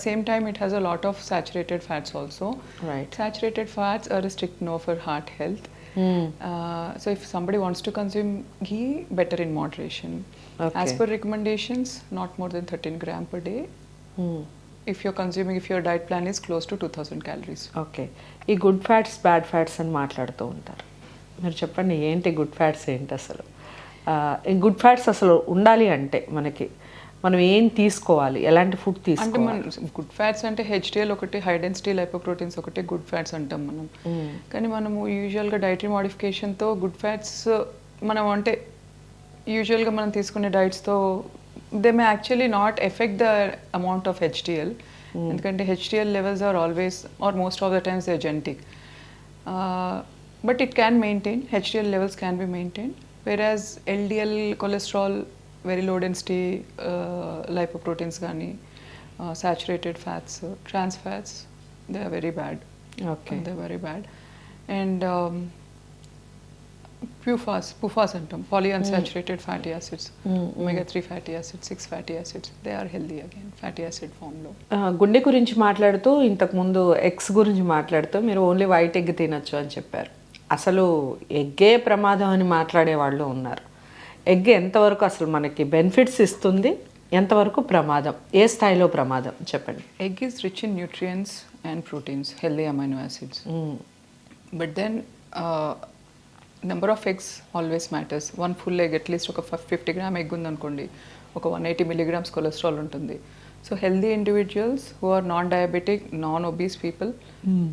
same time it has a lot of saturated fats also. Saturated fats are strict no for heart health. So if somebody wants to consume ghee, better in moderation. As per recommendations, not more than 13 grams per day. If you're consuming, if your diet plan is close to 2000 calories. Okay. ఈ good fats, bad fats అని మాట్లాడుతూ ఉంటారు. మీరు చెప్పండి, ఏంటి good fats ఏంటి అసలు? ఈ గుడ్ ఫ్యాట్స్ అసలు ఉండాలి అంటే మనకి మనం ఏం తీసుకోవాలి, ఎలాంటి ఫుడ్ తీసుకోవాలి? అంటే మనం గుడ్ ఫ్యాట్స్ అంటే హెచ్డిఎల్ ఒకటి, హై డెన్సిటీ లైపోప్రోటీన్స్ ఒకటి గుడ్ ఫ్యాట్స్ అంటాం మనం. కానీ మనము యూజువల్గా డైటరీ మోడిఫికేషన్తో గుడ్ ఫ్యాట్స్ మనం అంటే యూజువల్గా మనం తీసుకునే డైట్స్తో they may actually not affect the amount of HDL. ఎందుకంటే HDL levels are always, or most of the times they are genetic. But it can maintain, HDL levels can be maintained. Whereas LDL cholesterol, very low density lipoproteins కానీ saturated fats, trans fats, they are very bad. Okay. They are very bad. And PUFAs అంటాం, polyunsaturated fatty acids, omega-3 fatty acids, 6 fatty acids, they are healthy again, fatty acid form లో. గుండె గురించి మాట్లాడుతూ, ఇంతకుముందు eggs గురించి మాట్లాడుతూ మీరు only white egg తినొచ్చు అని చెప్పారు. అసలు ఎగ్గే ప్రమాదం అని మాట్లాడే వాళ్ళు ఉన్నారు. ఎగ్ ఎంతవరకు అసలు మనకి బెనిఫిట్స్ ఇస్తుంది, ఎంతవరకు ప్రమాదం, ఏ స్థాయిలో ప్రమాదం చెప్పండి? Egg is rich in nutrients and proteins, healthy amino acids. But then number of eggs always matters. One full egg, at least ఒక 50 గ్రామ్ ఎగ్ ఉందనుకోండి, ఒక 180 milligrams కొలెస్ట్రాల్ ఉంటుంది. So healthy individuals who are non diabetic, non obese people,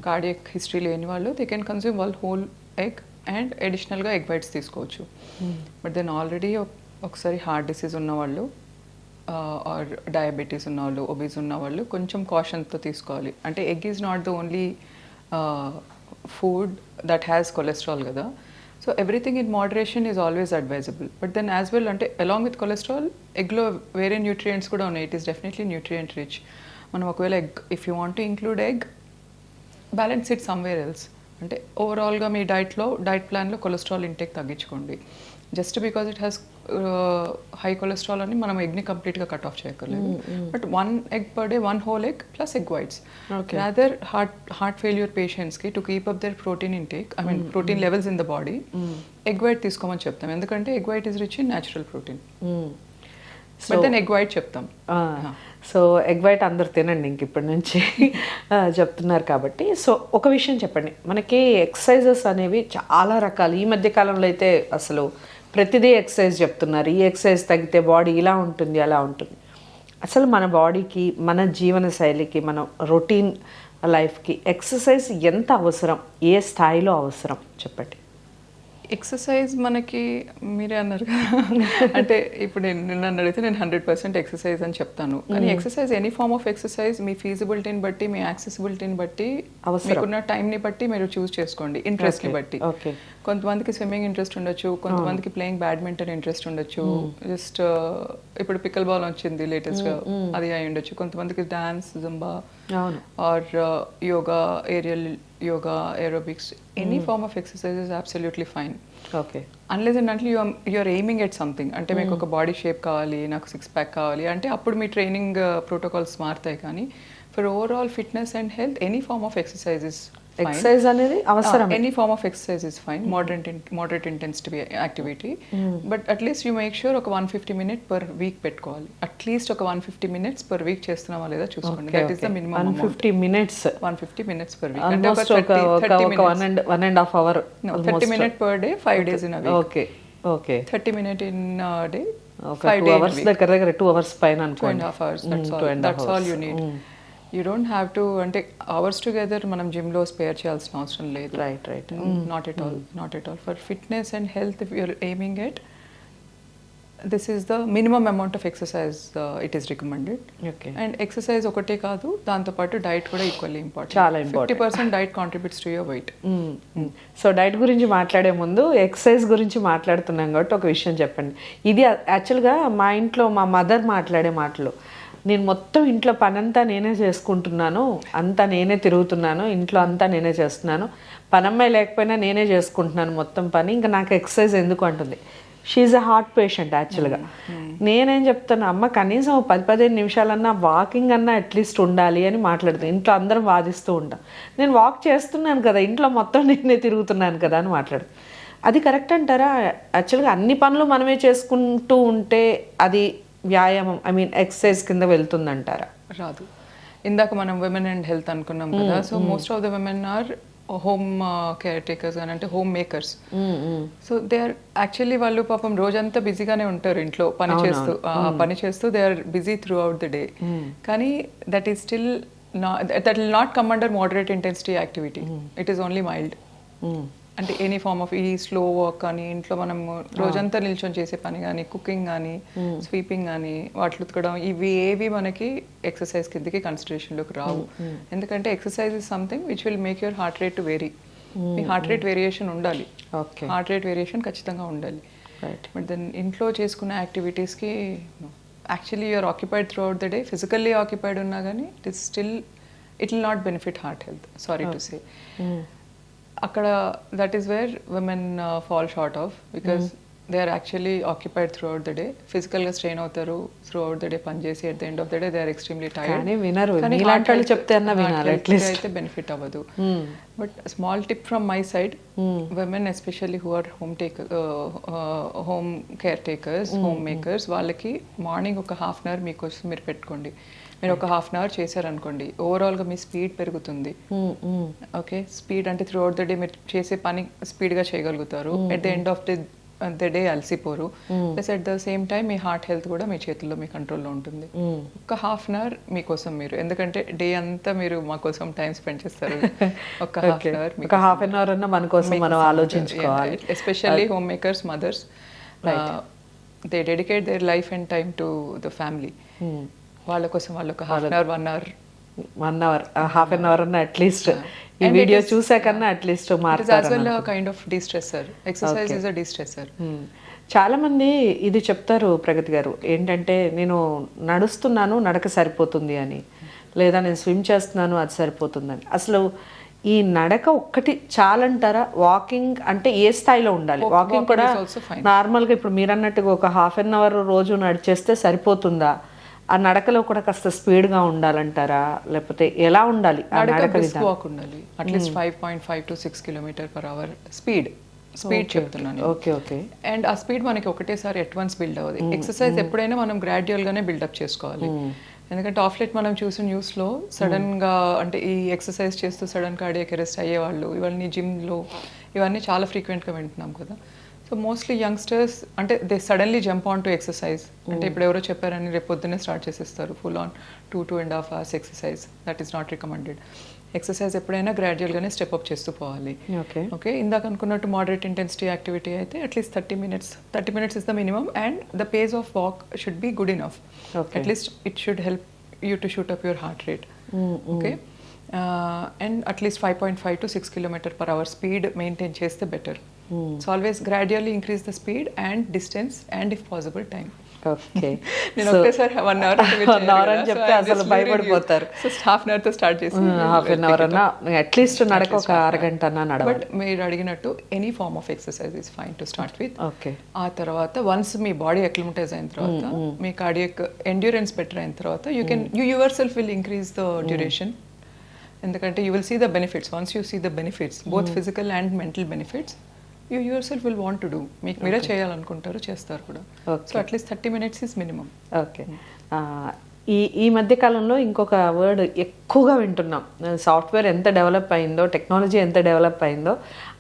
cardiac history లేని వాళ్ళు, they can consume one whole egg and అడిషనల్గా egg whites తీసుకోవచ్చు. But then already ఒకసారి heart disease ఉన్నవాళ్ళు ఆర్ డయాబెటీస్ ఉన్నవాళ్ళు, ఒబీస్ ఉన్నవాళ్ళు కొంచెం కాషన్తో తీసుకోవాలి. అంటే egg is not the only food that has cholesterol కదా. So everything in moderation is always advisable. But then as well అంటే అలాంగ్ విత్ కొలెస్ట్రాల్ ఎగ్లో వేరే న్యూట్రియంట్స్ కూడా ఉన్నాయి. It is definitely nutrient rich. మనం ఒకవేళ egg, if you want to include egg, balance it somewhere else. అంటే ఓవరాల్గా మీ diet ప్లాన్లో cholesterol intake తగ్గించుకోండి. Just because it has high cholesterol అని మనం ఎగ్ని కంప్లీట్గా కట్ ఆఫ్ చేయక్కర్లేదు. But 1 egg per day, 1 whole egg plus egg whites. Rather heart failure patientsకి to keep up their protein intake, I mean protein levels in the body, egg white తీసుకోమని చెప్తాం. ఎందుకంటే egg white is rich in natural protein. But then egg white చెప్తాం. సో egg white అందరు తినండి ఇంక ఇప్పటి నుంచి చెప్తున్నారు కాబట్టి. సో ఒక విషయం చెప్పండి, మనకి ఎక్సర్సైజెస్ అనేవి చాలా రకాలు. ఈ మధ్య కాలంలో అయితే అసలు ప్రతిదీ ఎక్సర్సైజ్ చెప్తున్నారు. ఈ ఎక్సర్సైజ్ తగ్గితే బాడీ ఇలా ఉంటుంది అలా ఉంటుంది. అసలు మన బాడీకి, మన జీవన శైలికి, మన రొటీన్ లైఫ్కి ఎక్సర్సైజ్ ఎంత అవసరం, ఏ స్థాయిలో అవసరం చెప్పండి. ఎక్సర్సైజ్ మనకి మీరే అన్నారు కదా, అంటే ఇప్పుడు నన్ను అడిగితే నేను 100% ఎక్సర్సైజ్ అని చెప్తాను. కానీ exercise, any form of exercise మీ ఫీజిబిలిటీని బట్టి, మీ యాక్సెసిబిలిటీని బట్టి, మీకున్న టైంని బట్టి మీరు చూస్ చేసుకోండి, ఇంట్రెస్ట్ని బట్టి. కొంతమందికి స్విమ్మింగ్ ఇంట్రెస్ట్ ఉండొచ్చు, కొంతమందికి ప్లేయింగ్ బ్యాడ్మింటన్ ఇంట్రెస్ట్ ఉండొచ్చు, జస్ట్ ఇప్పుడు పికల్ బాల్ వచ్చింది లేటెస్ట్గా, అది అయి ఉండొచ్చు. కొంతమందికి dance, Zumba or yoga, aerial yoga, aerobics, any form of exercise is absolutely fine. Okay. Unless and until you are aiming at something. అంటే మీకు ఒక బాడీ షేప్ కావాలి, నాకు 6 pack కావాలి అంటే అప్పుడు మీ ట్రైనింగ్ ప్రోటోకాల్స్ మారుతాయి. కానీ for overall fitness and health any form of exercise is exercise అనేది అవసరం. Any form of exercise is fine. Moderate intensity activity. But at least you make sure ఒక 150 minutes per week పెట్టుకోవాలి. At least ఒక 150 minutes per week చేస్తున్నామా లేదా చూసుకోండి. That is the minimum. 150 minutes 150 minutes per week. అంటే ఒక 1.5 hour. 30 minutes per day, 5 days in a week. Okay. 30 minutes in a day, 5 days hours దగ్గర 2 hours పైన అనుకోండి. 2.5 hours. That's all you need. You don't have to, అంటే hours together మనం జిమ్లో spare చేయాల్సిన అవసరం లేదు. Right. Not at all. For fitness and health if you're aiming at, this is the minimum amount of exercise it is recommended. And exercise ఒకటే కాదు, దాంతోపాటు diet కూడా ఈక్వల్లీ ఇంపార్టెంట్. చాలా important. 50% diet contributes to your weight. So diet గురించి మాట్లాడే ముందు exercise గురించి మాట్లాడుతున్నాం కాబట్టి ఒక విషయం చెప్పండి. ఇది యాక్చువల్గా మా ఇంట్లో మా మదర్ మాట్లాడే మాటలు. నేను మొత్తం ఇంట్లో పనంతా నేనే చేసుకుంటున్నాను, అంతా నేనే తిరుగుతున్నాను, ఇంట్లో అంతా నేనే చేస్తున్నాను, పనమ్మాయి లేకపోయినా నేనే చేసుకుంటున్నాను మొత్తం పని, ఇంకా నాకు ఎక్సర్సైజ్ ఎందుకు అంటుంది. షీఈ్ అ హార్ట్ పేషెంట్ యాక్చువల్గా. నేనేం చెప్తాను, అమ్మ కనీసం 10-15 నిమిషాలన్నా వాకింగ్ అన్నా అట్లీస్ట్ ఉండాలి అని మాట్లాడుతాను. ఇంట్లో అందరం వాదిస్తూ ఉంటాం. నేను వాక్ చేస్తున్నాను కదా, ఇంట్లో మొత్తం నేనే తిరుగుతున్నాను కదా అని మాట్లాడు. అది కరెక్ట్ అంటారా? యాక్చువల్గా అన్ని పనులు మనమే చేసుకుంటూ ఉంటే అది వ్యాయామం, ఐ మీన్ ఎక్సర్సైజ్ కింద వెళ్తుందంటారా? రాదు. ఇందాక మనం విమెన్ అండ్ హెల్త్ అనుకున్నాం కదా. So most of the women are home care takers అని, అంటే home makers. So they are actually, వాళ్ళు పాపం రోజంతా బిజీగానే ఉంటారు ఇంట్లో పని చేస్తూ they are busy throughout the day. కానీ that is still that will not come under moderate intensity activity. It is only mild. అంటే ఎనీ ఫార్మ్ ఆఫ్ ఈ స్లో వాక్ కానీ, ఇంట్లో మనం రోజంతా నిల్చొని చేసే పని కానీ, కుకింగ్ కానీ, స్వీపింగ్ కానీ, వాటిలో ఉతకడం, ఇవి ఏవి మనకి ఎక్సర్సైజ్ కిందకి కన్సిడరేషన్లోకి రావు. ఎందుకంటే exercise is something which will make your heart rate to vary. మీ హార్ట్ రేట్ వేరియేషన్ ఉండాలి. హార్ట్ రేట్ వేరియేషన్ ఖచ్చితంగా ఉండాలి. బట్ దెన్ ఇంట్లో చేసుకున్న యాక్టివిటీస్కి actually you are occupied throughout the day. Physically occupied ఉన్నా కానీ it will not benefit heart health, sorry to say. అక్కడ that is where women fall short of, because they are actually occupied throughout the day. ఫిజికల్గా strain అవుతారు through out the day పనిచేసి. At the end of the day they are extremely tired. అయితే benefit అవ్వదు. But small tip from my side, women especially who are home care takers, homemakers, వాళ్ళకి morning ఒక 1/2 hour మీకోసం మీరు పెట్టుకోండి. మీరు ఒక 1/2 hour చేశారనుకోండి, ఓవరాల్గా మీ స్పీడ్ పెరుగుతుంది. ఓకే, స్పీడ్ అంటే త్రూ అవుట్ ద డే మీరు చేసే పని స్పీడ్గా చేయగలుగుతారు. At the end of the day అలసిపోరు. Plus at the same time మీ హార్ట్ హెల్త్ కూడా మీ చేతుల్లో, మీ కంట్రోల్లో ఉంటుంది. ఒక 1/2 hour మీకోసం మీరు, ఎందుకంటే డే అంతా మీరు మా కోసం టైం స్పెండ్ చేస్తారు, ఒక 1/2 hour అన్న మన కోసం మనం ఆలోచించుకోవాలి. Especially homemakers, mothers, they dedicate their life and time to the family. వాళ్ళ కోసం వాళ్ళు ఒక 1/2 hour, 1 hour, 1/2 hour అన్న అట్లీస్ట్ ఈ వీడియో చూసాకన్నా at least kind of destressor. Exercise is a destressor. చాలా మంది ఇది చెప్తారు ప్రగతి గారు, ఏంటంటే నేను నడుస్తున్నాను నడక సరిపోతుంది అని, లేదా నేను స్విమ్ చేస్తున్నాను అది సరిపోతుందని. అసలు ఈ నడక ఒక్కటి చాలంటారా? వాకింగ్ అంటే ఏ స్థాయిలో ఉండాలి? వాకింగ్ కూడా నార్మల్గా ఇప్పుడు మీరు అన్నట్టుగా ఒక హాఫ్ అన్ అవర్ రోజు నడిచేస్తే సరిపోతుందా? ఆ నడకలో కూడా కాస్త స్పీడ్గా ఉండాలంటారా, లేకపోతే ఎలా ఉండాలి ఆ నడక విధానం? వాక్ ఉండాలి, అట్లీస్ట్ 5.5 to 6 km/h స్పీడ్ చెప్తున్నాను. Okay okay. అండ్ ఆ స్పీడ్ మనకి ఒకటేసారి అడ్వాన్స్ బిల్డ్ అవ్వదు. ఎక్సర్సైజ్ ఎప్పుడైనా మనం గ్రాడ్యువల్గానే బిల్డప్ చేసుకోవాలి. ఎందుకంటే ఆఫ్ లైట్ మనం చూసిన న్యూస్లో సడన్గా అంటే ఈ ఎక్సర్సైజ్ చేస్తూ సడన్ కార్డియాక్ అరెస్ట్ అయ్యేవాళ్ళు ఇవన్నీ జిమ్లో ఇవన్నీ చాలా ఫ్రీక్వెంట్గా వింటున్నాం కదా. సో మోస్ట్లీ యంగ్స్టర్స్ అంటే they suddenly jump on to exercise. అంటే ఇప్పుడు ఎవరో చెప్పారని రేపు పొద్దున్నే స్టార్ట్ చేసేస్తారు full on 2.5 hours exercise. That is not recommended. Exercise ఎప్పుడైనా గ్రాడ్యువల్గానే స్టెప్ అప్ చేస్తూ పోవాలి. ఓకే, ఇందాక అనుకున్నట్టు మోడరేట్ ఇంటెన్సిటీ యాక్టివిటీ అయితే at least 30 minutes is the minimum and the face of walk should be good enough. At least it should help you to shoot up your heart rate. Okay, and at least 5.5 to 6 km/h speed maintain చేస్తే better. So always gradually increase the speed and distance and if possible time. Okay, నేను ఒకేసారి 1 hour అని చెప్తే అసలు భయపడిపోతారు. So half an అవర్తో start చేసి half an hour అన్నా అట్లీస్ట్ నడక ఒక అరగంట అన్నా నడవాలి. బట్ మీరు అడిగినట్టు any form of exercise is fine to start with. Okay, ఆ తర్వాత వన్స్ మీ బాడీ అక్లిమటైజ్ అయిన తర్వాత మీ కార్డియక్ ఎండ్యూరెన్స్ బెటర్ అయిన తర్వాత you your self will increase the duration. ఎందుకంటే you will see the benefits. Once you see the benefits both physical and mental benefits, you your self will want to do. మీకు మీరే చేయాలనుకుంటారు, చేస్తారు కూడా. So at least 30 minutes is minimum. Okay, ఈ మధ్య కాలంలో ఇంకొక వర్డ్ ఎక్కువగా వింటున్నాం. సాఫ్ట్వేర్ ఎంత డెవలప్ అయిందో, టెక్నాలజీ ఎంత డెవలప్ అయిందో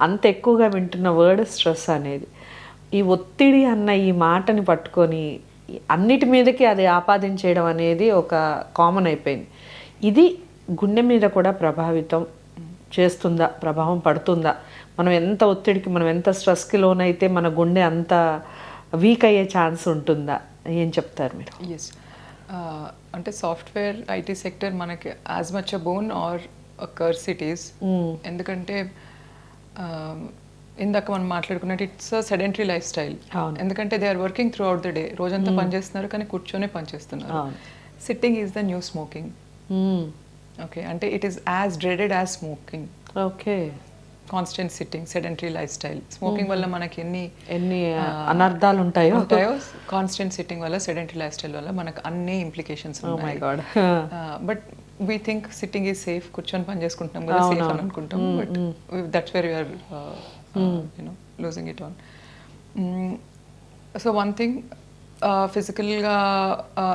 అంత ఎక్కువగా వింటున్న వర్డ్ స్ట్రెస్ అనేది. ఈ ఒత్తిడి అన్న ఈ మాటని పట్టుకొని అన్నిటి మీదకి అది ఆపాదించేయడం అనేది ఒక కామన్ అయిపోయింది. ఇది గుండె మీద కూడా ప్రభావితం చేస్తుందా, ప్రభావం పడుతుందా? మనం ఎంత ఒత్తిడికి, మనం ఎంత స్ట్రెస్కి లోనైతే మన గుండె అంత వీక్ అయ్యే ఛాన్స్ ఉంటుందా? ఏం చెప్తారు మీరు? ఎస్, అంటే సాఫ్ట్వేర్ ఐటీ సెక్టర్ మనకి as much a boon or a curse it is. ఎందుకంటే ఇందాక మనం మాట్లాడుకున్నట్టు it's a sedentary life style. ఎందుకంటే they are working throughout the day. రోజంతా పనిచేస్తున్నారు కానీ కూర్చొనే పనిచేస్తున్నారు. Sitting is the new smoking. Okay, అంటే it is as dreaded as smoking. Okay, constant sitting, sedentary life style. Smoking వల్ల మనకి ఎన్ని అనర్థాలు ఉంటాయో కాన్స్టెంట్ సిట్టింగ్ వల్ల, సెడెంటరీ లైఫ్ స్టైల్ వల్ల మనకు అన్ని ఇంప్లికేషన్స్ ఉన్నాయి. But we think sitting is safe, కూర్చొని పని చేసుకుంటున్నాం కదా సేఫ్ అని అనుకుంటాం. But that's where you're losing it on. So one thing, ఫిజికల్గా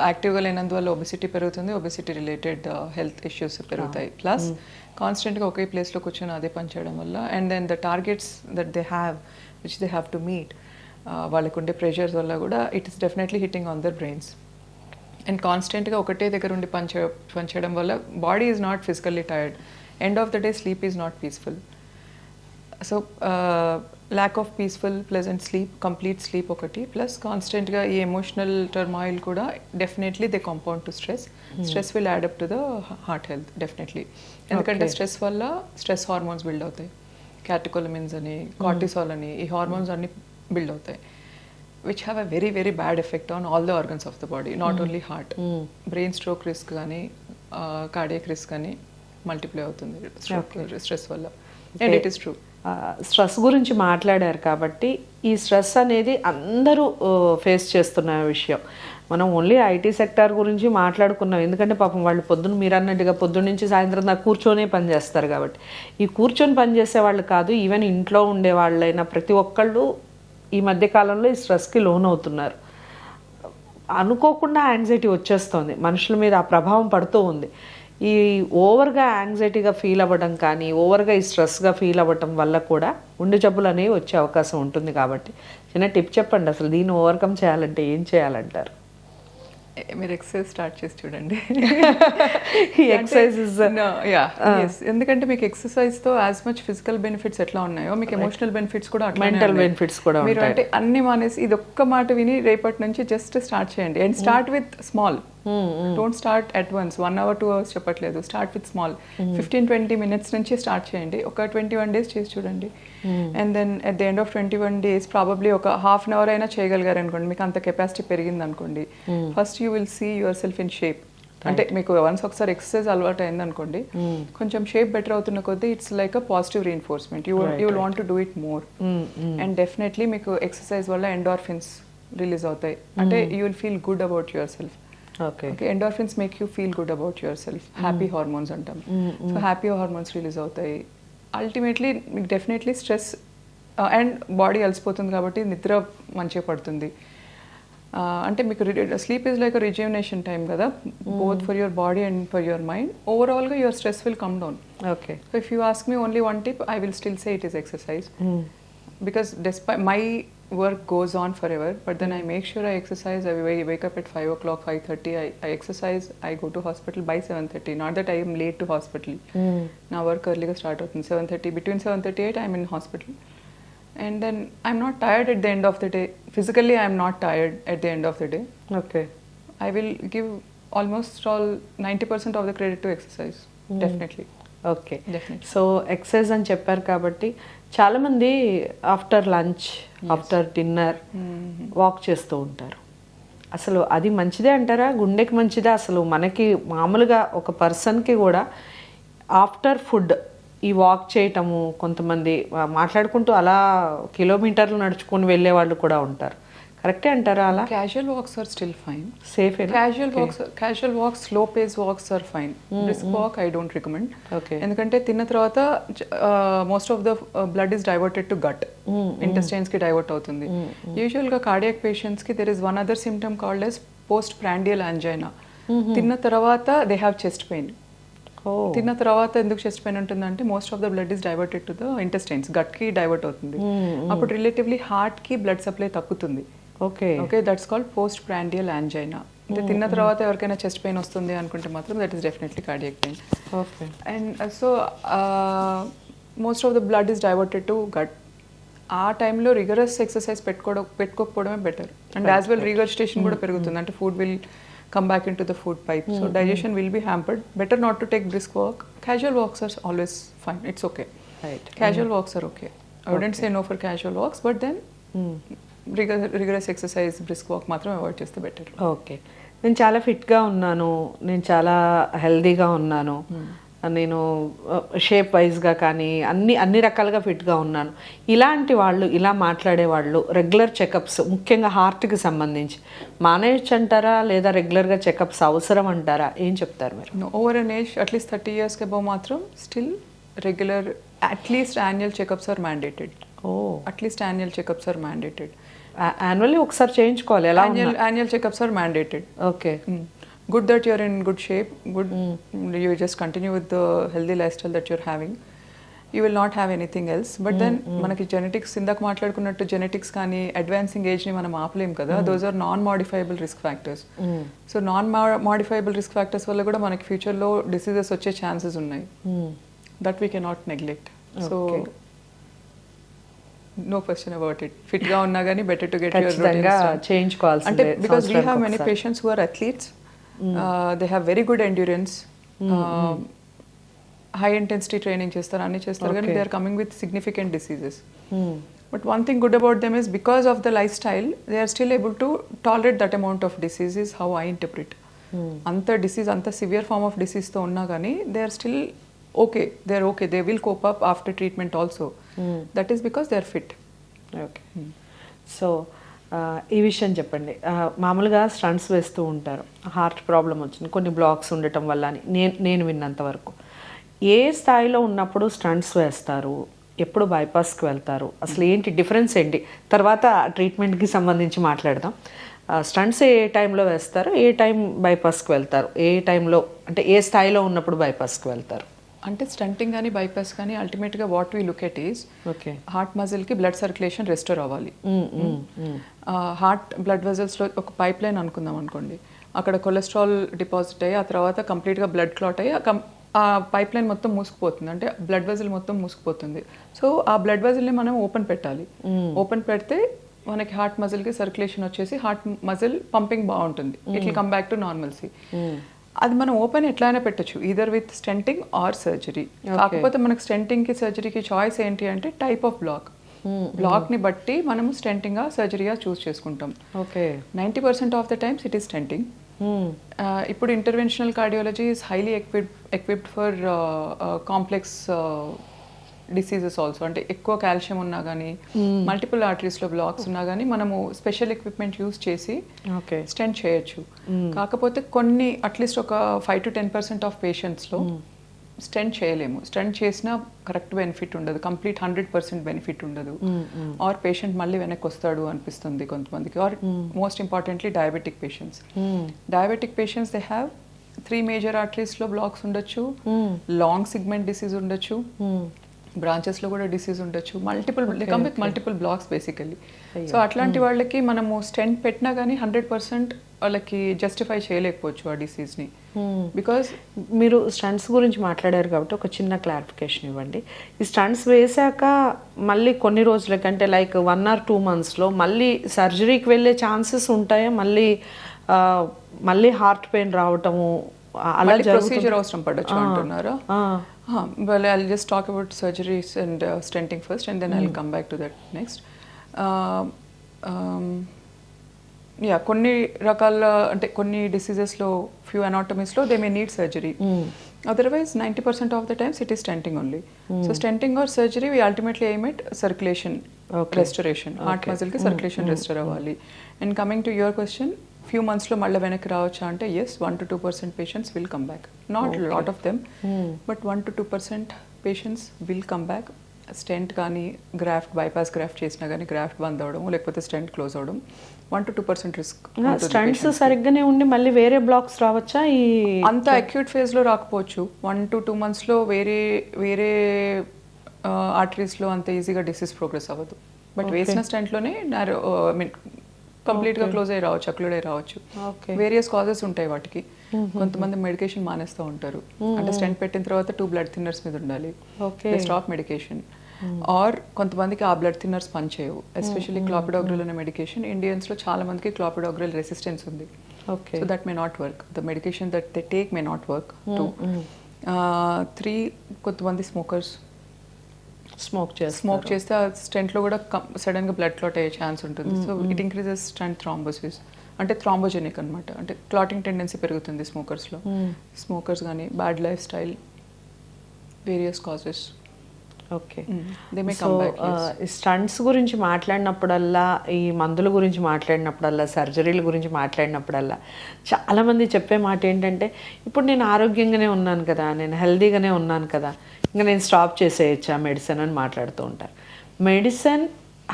యాక్టివ్గా లేనందువల్ల ఒబెసిటీ పెరుగుతుంది. ఒబెసిటీ రిలేటెడ్ హెల్త్ ఇష్యూస్ పెరుగుతాయి. ప్లస్ కాన్స్టెంట్గా ఒకే ప్లేస్లో కూర్చొని అదే పని చేయడం వల్ల and then the targets that they have which they have to meet, వాళ్ళకు ఉండే ప్రెషర్స్ వల్ల కూడా it is definitely hitting on there brains. And కాన్స్టెంట్గా ఒకటే దగ్గర ఉండి పని చేయడం వల్ల body is not physically tired. End of the day sleep is not peaceful. So lack of peaceful pleasant sleep, complete sleep ఒకటి, ప్లస్ కాన్స్టెంట్గా ఈ ఎమోషనల్ టర్మాయిల్ కూడా definitely they compound to stress. Stress will add up to the heart health definitely. ఎందుకంటే stress వల్ల stress hormones build అవుతాయి. క్యాటకోలమిన్స్ అని, cortisol అని, ఈ హార్మోన్స్ అన్ని బిల్డ్ అవుతాయి which have a very very bad effect on all the organs of the body, not only heart. Brain stroke risk కానీ, cardiac risk కానీ మల్టిప్లై అవుతుంది స్ట్రెస్ వల్ల. And it is true. Stress గురించి మాట్లాడారు కాబట్టి ఈ స్ట్రెస్ అనేది అందరూ ఫేస్ చేస్తున్న విషయం. మనం ఓన్లీ ఐటీ సెక్టార్ గురించి మాట్లాడుకున్నాం, ఎందుకంటే పాపం వాళ్ళు పొద్దున్న మీరు అన్నట్టుగా పొద్దున్న నుంచి సాయంత్రం దాకా కూర్చొనే పని చేస్తారు కాబట్టి. ఈ కూర్చొని పని చేసే వాళ్ళు కాదు, ఈవెన్ ఇంట్లో ఉండే వాళ్ళైనా ప్రతి ఒక్కళ్ళు ఈ మధ్యకాలంలో ఈ స్ట్రెస్కి లోన్ అవుతున్నారు. అనుకోకుండా యాంగ్జైటీ వచ్చేస్తుంది, మనుషుల మీద ఆ ప్రభావం పడుతూ ఉంది. ఈ ఓవర్గా యాంగ్జైటీగా ఫీల్ అవ్వడం కానీ, ఓవర్గా ఈ స్ట్రెస్గా ఫీల్ అవ్వడం వల్ల కూడా గుండె జబ్బులు అనేవి వచ్చే అవకాశం ఉంటుంది. కాబట్టి చిన్న టిప్ చెప్పండి, అసలు దీన్ని ఓవర్కమ్ చేయాలంటే ఏం చేయాలంటారు? మీరు ఎక్సర్సైజ్ స్టార్ట్ చేసి చూడండి. ఎక్సర్సైజ్ ఎందుకంటే మీకు ఎక్సర్సైజ్తో యాజ్ మచ్ ఫిజికల్ బెనిఫిట్స్ ఎట్లా ఉన్నాయో మీకు ఎమోషనల్ బెనిఫిట్స్ కూడా, మెంటల్ బెనిఫిట్స్ కూడా. మీరు అంటే అన్ని మానేసి ఇది ఒక్క మాట విని రేపటి నుంచి జస్ట్ స్టార్ట్ చేయండి. And start with small. Don't start at once 1 hour 2 hours చెప్పట్లేదు. Start with small. 15-20 minutes నుంచి స్టార్ట్ చేయండి. ఒక 21 days చేసి చూడండి. And then at the end of 21 days probably ఒక హాఫ్ అన్ అవర్ అయినా చేయగలిగారు అనుకోండి, మీకు అంత కెపాసిటీ పెరిగింది అనుకోండి. First you will see yourself in shape. అంటే మీకు వన్స్ ఒకసారి ఎక్సర్సైజ్ అలవాటు అయింది అనుకోండి, కొంచెం షేప్ బెటర్ అవుతున్న కొద్దీ it's like a positive reinforcement. You will want to do it more. And definitely మీకు ఎక్సర్సైజ్ వల్ల ఎండార్ఫిన్స్ రిలీజ్ అవుతాయి. అంటే you will feel good about your self. Okay, endorphins make you feel good about your self. Happy hormones అంటాం. So happy hormones release అవుతాయి. Ultimately మీకు definitely stress and body అలసిపోతుంది కాబట్టి నిద్ర మంచిగా పడుతుంది. అంటే మీకు sleep is like rejuvenation time కదా, both for your body and for your mind. ఓవరాల్గా your stress will come down. Okay, so if you ask me only one tip, I will still say it is exercise. Because despite my work goes on forever, but then I make sure I exercise. I wake up at 5 o'clock, 5:30. I exercise. I go to hospital by 7:30. Not that I am late to hospital. Now work early start at 7:30. Between 7:38, I'm in hospital. And then I'm not tired at the end of the day. Physically, I'm not tired at the end of the day. Okay, I will give almost all 90% of the credit to exercise. Definitely. Okay. So exercise అని చెప్పారు కాబట్టి చాలామంది after lunch, after dinner walk చేస్తూ ఉంటారు. అసలు అది మంచిదే అంటారా? గుండెకి మంచిదా? అసలు మనకి మామూలుగా ఒక పర్సన్కి కూడా ఆఫ్టర్ ఫుడ్ ఈ వాక్ చేయటము, కొంతమంది మాట్లాడుకుంటూ అలా కిలోమీటర్లు నడుచుకొని వెళ్ళే వాళ్ళు కూడా ఉంటారు. కరెక్టే అంటారా అలా? Casual walks are still fine. Safe? Casual walks, slow pace walks are fine. Brisk walk I don't recommend. Okay. ఎందుకంటే తిన్న తర్వాత most of the blood is diverted to gut, intestines కి డైవర్ట్ అవుతుంది. యూజువల్ గా కార్డియాక్ పేషెంట్స్ కి there is one other symptom called as post prandial angina. తిన్న తర్వాత they have chest pain. తిన్న తర్వాత ఎందుకు చెస్ట్ పెయిన్ ఉంటుందంటే most of the blood is diverted to the intestines, gut కి డైవర్ట్ అవుతుంది. అప్పుడు రిలేటివ్లీ హార్ట్ కి బ్లడ్ సప్లై తగ్గుతుంది. Okay, okay, that's called post prandial angina. అంటే తిన్న తర్వాత ఎవరికైనా చెస్ట్ పెయిన్ వస్తుంది అనుకుంటే మాత్రం that is definitely cardiac pain. Okay. And so most of the blood is diverted to gut. ఆ టైంలో రిగరస్ ఎక్సర్సైజ్ పెట్టుకోకపోవడమే better. And as well regurgitation కూడా పెరుగుతుంది. అంటే food will come back into the food pipe. So digestion will be hampered. Better not to take brisk walk. Casual walks are always fine. It's okay. Right. Casual walks are okay. I wouldn't say no for casual walks, but then rigorous exercise, brisk walk మాత్రం avoid చేస్తే better. Okay, నేను చాలా ఫిట్గా ఉన్నాను, నేను చాలా హెల్దీగా ఉన్నాను, నేను షేప్ వైజ్గా కానీ అన్ని రకాలుగా ఫిట్గా ఉన్నాను, ఇలాంటి వాళ్ళు, ఇలా మాట్లాడే వాళ్ళు రెగ్యులర్ చెకప్స్, ముఖ్యంగా హార్ట్కి సంబంధించి మానేయచ్చు అంటారా, లేదా రెగ్యులర్గా చెకప్స్ అవసరం అంటారా? ఏం చెప్తారు మీరు? Over an age at least 30 years above మాత్రం still regular at least annual checkups are mandated. At least annual checkups are mandated. Annually ఒకసారి చేయించుకోవాలి. ఎలా? Annual checkups are mandated. Okay. Good that you're in good shape. Good, you just continue with the healthy lifestyle that you're having. You will not have anything else. But then మనకి genetics, ఇందాక మాట్లాడుకున్నట్టు genetics కానీ advancing ఏజ్ని మనం ఆపలేం కదా. Those are non modifiable risk factors. So non modifiable risk factors వల్ల కూడా మనకి ఫ్యూచర్లో డిసీజెస్ వచ్చే ఛాన్సెస్ ఉన్నాయి. That we cannot neglect. So no question about it. ఫిట్గా ఉన్నా కానీ బెటర్ టు గెట్ యువర్ చేయించుకోవాల్సి. అంటే because we have many patients who are athletes. They have very good endurance, high intensity training చేస్తారు, అన్ని చేస్తారు, కానీ they are coming with significant diseases. But one thing good about them is because of the lifestyle they are still able to tolerate that amount of disease is how I interpret. అంత disease, అంత severe form of డిసీజ్తో ఉన్నా కానీ they are still okay. They are okay. They will cope up after treatment also. That is because they are fit. Okay. So ఈ విషయం చెప్పండి. మామూలుగా stunts వేస్తూ ఉంటారు, హార్ట్ ప్రాబ్లం వచ్చింది, కొన్ని బ్లాక్స్ ఉండటం వల్ల అని నేను విన్నంత వరకు. ఏ స్థాయిలో ఉన్నప్పుడు స్టంట్స్ వేస్తారు, ఎప్పుడు బైపాస్కి వెళ్తారు, అసలు ఏంటి డిఫరెన్స్ ఏంటి? తర్వాత ట్రీట్మెంట్కి సంబంధించి మాట్లాడదాం. స్టంట్స్ ఏ టైంలో వేస్తారు, ఏ టైం బైపాస్కి వెళ్తారు, ఏ టైంలో, అంటే ఏ స్థాయిలో ఉన్నప్పుడు బైపాస్కి వెళ్తారు? అంటే స్టంటింగ్ కానీ బైపాస్ కానీ అల్టిమేట్గా what we look at is okay, heart మజిల్కి బ్లడ్ సర్క్యులేషన్ రెస్టోర్ అవ్వాలి. హార్ట్ బ్లడ్ వెజల్స్లో ఒక పైప్ లైన్ అనుకుందాం అనుకోండి, అక్కడ కొలెస్ట్రాల్ డిపాజిట్ అయ్యి ఆ తర్వాత కంప్లీట్గా బ్లడ్ క్లాట్ అయ్యి ఆ పైప్ లైన్ మొత్తం మూసుకుపోతుంది, అంటే బ్లడ్ వెజల్ మొత్తం మూసుకుపోతుంది. సో ఆ బ్లడ్ వెజల్ని మనం ఓపెన్ పెట్టాలి. ఓపెన్ పెడితే మనకి హార్ట్ మజిల్కి సర్క్యులేషన్ వచ్చేసి హార్ట్ మజిల్ పంపింగ్ బాగుంటుంది. It will come back to normalcy. అది మనం ఓపెన్ ఎట్లయినా పెట్టచ్చు, either with stenting or surgery. కాకపోతే మనకు స్టెంటింగ్కి సర్జరీకి చాయిస్ ఏంటి అంటే టైప్ ఆఫ్ బ్లాక్ని బట్టి మనము స్టెంటింగ్ సర్జరీగా చూస్ చేసుకుంటాం. Okay, 90% of the times it is stenting. ఇప్పుడు interventional cardiology is highly equipped for complex diseases also. అంటే ఎక్కువ కాల్షియం ఉన్నా కానీ మల్టిపుల్ ఆర్టరీస్లో బ్లాక్స్ ఉన్నా కానీ మనము స్పెషల్ ఎక్విప్మెంట్ యూస్ చేసి స్టెంట్ చేయొచ్చు. కాకపోతే కొన్ని అట్లీస్ట్ ఒక 5 to 10% ఆఫ్ పేషెంట్స్లో స్టెంట్ చేయలేము. స్టెంట్ చేసినా కరెక్ట్ బెనిఫిట్ ఉండదు, కంప్లీట్ 100% బెనిఫిట్ ఉండదు. ఆర్ పేషెంట్ మళ్ళీ వెనక్కి వస్తాడు అనిపిస్తుంది కొంతమందికి. Or most importantly diabetic patients they have 3 major ఆర్టరీస్లో బ్లాక్స్ ఉండొచ్చు, లాంగ్ సిగ్మెంట్ డిసీజ్ ఉండొచ్చు, బ్రాంచెస్లో కూడా డిసీజ్ ఉండొచ్చు, మల్టిపుల్ బ్లాక్స్ బేసికల్లీ. సో అట్లాంటి వాళ్ళకి మనము స్టెంట్ పెట్టినా కానీ 100% వాళ్ళకి జస్టిఫై చేయలేకపోవచ్చు ఆ డిసీజ్ని. బికాజ్ మీరు స్టంట్స్ గురించి మాట్లాడారు కాబట్టి ఒక చిన్న క్లారిఫికేషన్ ఇవ్వండి. ఈ స్టంట్స్ వేసాక మళ్ళీ కొన్ని రోజులకంటే లైక్ 1 or 2 monthsలో మళ్ళీ సర్జరీకి వెళ్ళే ఛాన్సెస్ ఉంటాయా? మళ్ళీ హార్ట్ పెయిన్ రావటము అలా ప్రొసీజర్ అవసరం పడచ్చు అంటున్నారా? Well, I'll just talk about surgeries and stenting first, and then I'll come back to that next. కొన్ని రకాల అంటే కొన్ని డిసీజెస్లో ఫ్యూ అనాటమీస్లో they may need surgery. Otherwise 90% of the times it is stenting only. So stenting or surgery we ultimately aim at circulation restoration, heart మజిల్కి circulation restore అవ్వాలి. And coming to your question, few మంత్స్లో మళ్ళీ వెనక్కి రావచ్చా అంటే yes, 1 to 2% patients will come back. Not lot of them, but 1 to 2% patients will come back. Stent కానీ graft, bypass graft చేసినా కానీ గ్రాఫ్ట్ బంద్ అవ్వడం లేకపోతే స్టెంట్ క్లోజ్ అవ్వడం 1 to 2% రిస్క్. స్టంట్స్ సరిగ్గానే ఉండి మళ్ళీ వేరే బ్లాక్స్ రావచ్చా? అంత అక్యూట్ ఫేజ్లో రాకపోవచ్చు. 1 to 2 monthsలో వేరే ఆర్టరీస్లో అంత ఈజీగా డిసీజ్ ప్రోగ్రెస్ అవ్వదు. బట్ వేసిన స్టెంట్లోనే కంప్లీట్గా క్లోజ్ అయ్యి రావచ్చు, అక్లూడ్ అయ్యి రావచ్చు. వేరియస్ కాజెస్ ఉంటాయి వాటికి. కొంతమంది మెడికేషన్ మానేస్తూ ఉంటారు, అంటే స్టెంట్ పెట్టిన తర్వాత 2 blood thinners మీద ఉండాలి, స్టాప్ మెడికేషన్. ఆర్ కొంతమందికి ఆ బ్లడ్ థిన్నర్స్ పనిచేయవు, ఎస్పెషల్లీ క్లాపిడోగ్రిల్ అనే మెడికేషన్. ఇండియన్స్లో చాలా మందికి క్లాపిడోగ్రిల్ రెసిస్టెన్స్ ఉంది. So that may not work, the medication that they take may not work. 3 కొంతమంది స్మోక్ చేస్తే ఆ స్టెంట్లో కూడా సడన్గా బ్లడ్ క్లాట్ అయ్యే ఛాన్స్ ఉంటుంది. So it increases stent thrombosis, అంటే థ్రాంబోజెనిక్ అనమాట, అంటే క్లాటింగ్ టెండెన్సీ పెరుగుతుంది స్మోకర్స్లో. స్మోకర్స్ కానీ bad lifestyle, various causes. Okay. So stents గురించి మాట్లాడినప్పుడల్లా, ఈ మందుల గురించి మాట్లాడినప్పుడల్లా, సర్జరీల గురించి మాట్లాడినప్పుడల్లా చాలామంది చెప్పే మాట ఏంటంటే, ఇప్పుడు నేను ఆరోగ్యంగానే ఉన్నాను కదా, నేను హెల్తీగానే ఉన్నాను కదా, ఇంకా నేను స్టాప్ చేసేయచ్చా మెడిసిన్ అని మాట్లాడుతూ ఉంటారు. మెడిసిన్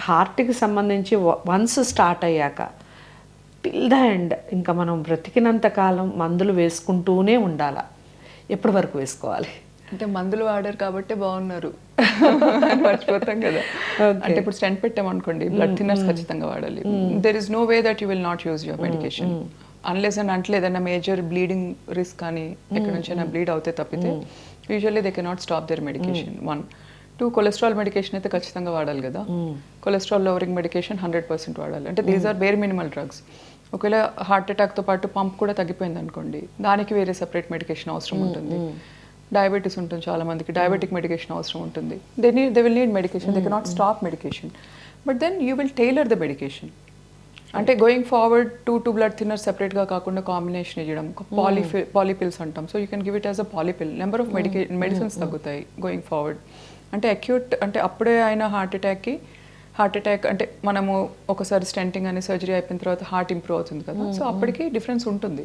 హార్ట్కి సంబంధించి వన్స్ స్టార్ట్ అయ్యాక టిల్ ద ఎండ్ ఇంకా మనం బ్రతికినంత కాలం మందులు వేసుకుంటూనే ఉండాలా? ఎప్పటి వరకు వేసుకోవాలి? అంటే మందులు వాడారు కాబట్టి బాగున్నారు మర్చిపోతాం కదా. అంటే ఇప్పుడు స్టెంట్ పెట్టామనుకోండి, బ్లడ్ థిన్నర్స్ ఖచ్చితంగా వాడాలి. There is no way that you will not use your medication unless and అంటే ఏదైనా మేజర్ బ్లీడింగ్ రిస్క్ కానీ ఎక్కడి నుంచైనా బ్లీడ్ అవుతే తప్పితే usually they cannot stop their medication. 1, 2 cholesterol medication అయితే ఖచ్చితంగా వాడాలి కదా. కొలెస్ట్రాల్ లోవరింగ్ మెడికేషన్ 100% వాడాలి. అంటే these are very minimal drugs. ఒకవేళ హార్ట్ అటాక్తో పాటు పంప్ కూడా తగ్గిపోయింది అనుకోండి, దానికి వేరే సెపరేట్ మెడికేషన్ అవసరం ఉంటుంది. డయాబెటీస్ ఉంటుంది చాలా మందికి, డయాబెటిక్ మెడికేషన్ అవసరం ఉంటుంది. They will need medication, they cannot stop medication, but then you will tailor the medication. అంటే గోయింగ్ ఫార్వర్డ్ 2 blood thinners సెపరేట్గా కాకుండా కాంబినేషన్ ఇవ్వడం, పాలిపిల్స్ అంటాం. So you can give it as a polypill. Number of medicines తగ్గుతాయి going forward. అంటే acute అంటే అప్పుడే అయిన హార్ట్ అటాక్ అంటే మనము ఒకసారి స్టెంటింగ్ అనే సర్జరీ అయిపోయిన తర్వాత హార్ట్ ఇంప్రూవ్ అవుతుంది కదా, సో అప్పటికి డిఫరెన్స్ ఉంటుంది